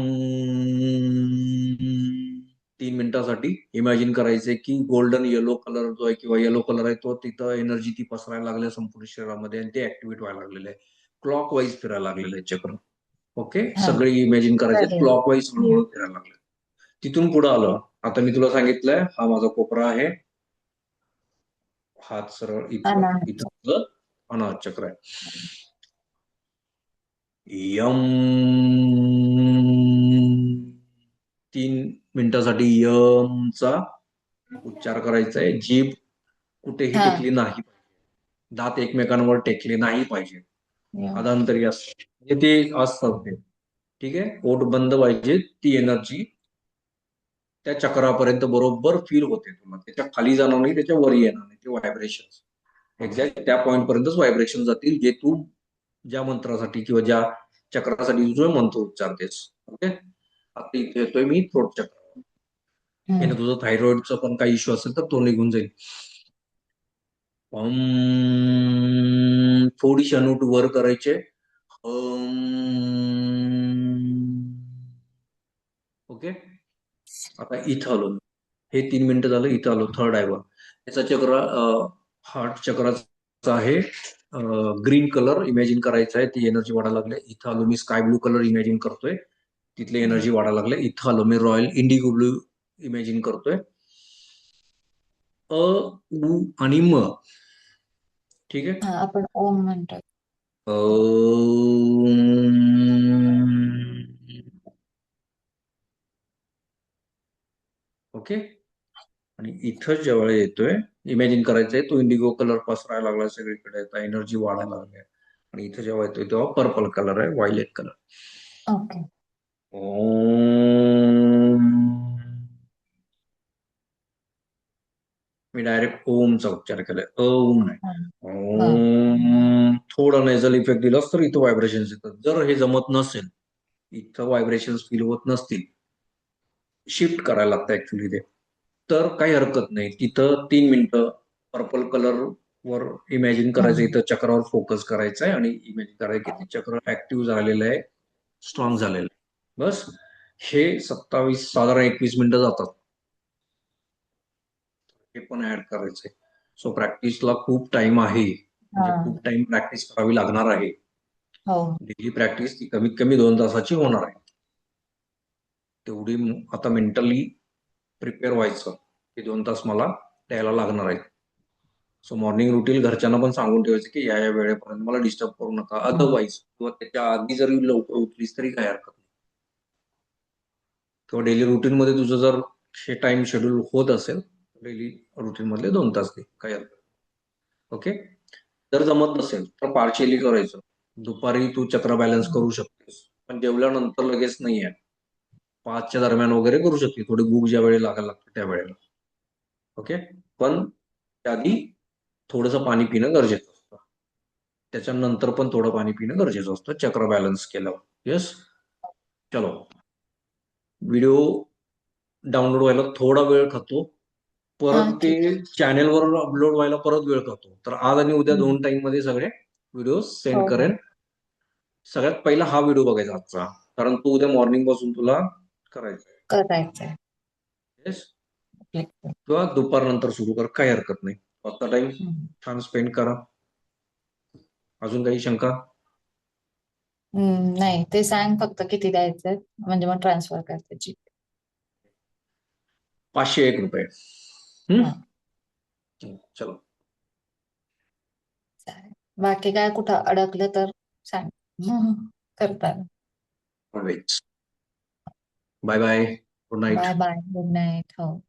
3 मिनिटासाठी इमॅजिन करायचे की गोल्डन येलो कलर जो आहे किंवा येलो कलर आहे तो तिथं एनर्जी ती पसरायला लागली संपूर्ण शरीरामध्ये आणि ते ऍक्टिव्हेट व्हायला लागलेलं आहे. क्लॉक वाईज फिरायला लागलेलं आहे चक्र. ओके. हां. सगळे इमॅजिन करायचे चालेल. क्लॉक वाईज हळूहळू फिरायला लागले. तिथून पुढे आलं. आता मी तुला सांगितलंय हा माझा कोपरा आहे. हात सरळ इथं अनाहत. इथं तुझं अनाहत चक्र आहे. यम. 3 मिनिटासाठी यमचा उच्चार करायचा आहे. जीभ कुठेही हां. टेकली नाही पाहिजे. दात एकमेकांवर टेकले नाही पाहिजे. येऊन. अधांतरी असतं म्हणजे ते असतं ते. ठीक आहे. पोट बंद पाहिजे. ती एनर्जी त्या चक्रापर्यंत बरोबर फील होते तुला. त्याच्या खाली जाणार नाही, त्याच्या वरी येणार नाही. ते व्हायब्रेशन एक्झॅक्ट त्या पॉइंट पर्यंतच व्हायब्रेशन जातील जे तू ज्या मंत्रासाठी किंवा ज्या चक्रासाठी जो मंत्र उच्चारतेस. ओके. आता इथे येतोय मी थ्रोट चक्र. हं. याने तुझं थायरॉइडचा पण काही इश्यू असेल तर तो निघून जाईल. थोडीशी अनूट वर करायचे. ओके. आता इथं आलो. हे 3 मिनिटं झालं. इथं आलो. थर्ड आयवर याचा चक्र हार्ट चक्राचा आहे. ग्रीन कलर इमॅजिन करायचा आहे. ती एनर्जी वाढायला लागली. इथं आलो मी स्काय ब्लू कलर इमॅजिन करतोय. तिथली एनर्जी वाढायला लागले. इथं आलो मी रॉयल इंडिगो ब्लू इमॅजिन करतोय. अ, उ आणि म. ठीक आहे. हां, आपण ओम म्हणतो. अ, ओके. आणि इथं ज्यावेळेला येतोय, इमॅजिन करायचंय तो इंडिगो कलर पसरायला लागला सगळीकडे, आता एनर्जी वाढायला लागली. आणि इथं जेव्हा येतोय तेव्हा पर्पल कलर आहे, व्हायलेट कलर. ओके. ओम. मी डायरेक्ट ओमचा उच्चार केलाय, ओम नाही. हा. हा. ओम. थोडा नेझल इफेक्ट दिलास तर इथं व्हायब्रेशन्स येतात. जर हे जमत नसेल, इथं व्हायब्रेशन्स फील होत नसतील, शिफ्ट करायला लागतं ऍक्च्युली ते, तर काही हरकत नाही. तिथं 3 मिनिटं पर्पल कलर वर इमॅजिन करायचं, हम्म. इथं चक्रावर फोकस करायचं आहे आणि इमॅजिन करायचं की ते चक्र ऍक्टिव्ह झालेलं आहे, स्ट्रॉंग झालेलं आहे. बस. हे 27 साधारण 21 मिनिटं जातात. हे पण ऍड करायचंय. सो प्रॅक्टिसला खूप टाइम आहे, म्हणजे हा. खूप टाइम प्रॅक्टिस करावी लागणार आहे. हो. डेली प्रॅक्टिस ती कमीत कमी 2 तासाची होणार आहे. तेवढी आता मेंटली प्रिपेअर व्हायचं की 2 तास मला द्यायला लागणार आहे. सो मॉर्निंग रुटीन घरच्यांना पण सांगून ठेवायचं की या वेळेपर्यंत मला डिस्टर्ब करू नका. हम्म. अदरवाईज किंवा त्याच्या आधी जरी लवकर उठलीस तरी काही हरकत नाही. किंवा डेली रुटीन मध्ये तुझं जर हे टाइम शेड्यूल होत असेल, डेली रुटीन मधले 2 तास दे, काही हरकत नाही. ओके. जर जमत नसेल तर पार्शियली करायचं. दुपारी तू चक्र बॅलन्स करू शकतेस, पण जेवल्यानंतर लगेच नाही आहे. 5च्या दरम्यान वगैरे करू शकते, थोडी भूक ज्या वेळी लागायला लागते त्या वेळेला. ओके. पण त्याआधी थोडंसं पाणी पिणं गरजेचं असतं. त्याच्यानंतर पण थोडं पाणी पिणं गरजेचं असतं चक्र बॅलन्स केल्यावर. येस. चलो. व्हिडिओ डाउनलोड व्हायला थोडा वेळ खातो, हा, परत ते ठीक आहे. चॅनेलवर अपलोड व्हायला परत वेळ खातो. तर आज आणि उद्या हम्म. 2 टाइम मध्ये सगळे व्हिडिओ हो सेंड हो. करेन. सगळ्यात पहिला हा व्हिडिओ बघायचा आजचा, कारण तो उद्या मॉर्निंग पासून तुला करायचा आहे. करायचंय. येस. Flexible. किंवा दुपारनंतर सुरू कर, काही हरकत नाही. आजचा टाइम हम्म. छान स्पेंड करा. अजून काही शंका? नाही, ते सांग फक्त किती द्यायचं, म्हणजे मग ट्रान्सफर करते जी. 501 रुपये. हा, चलो. चालेल. बाकी काय कुठं अडकलं तर सांग. करताना. Always. Bye bye. Good night. Bye bye, good night. हो.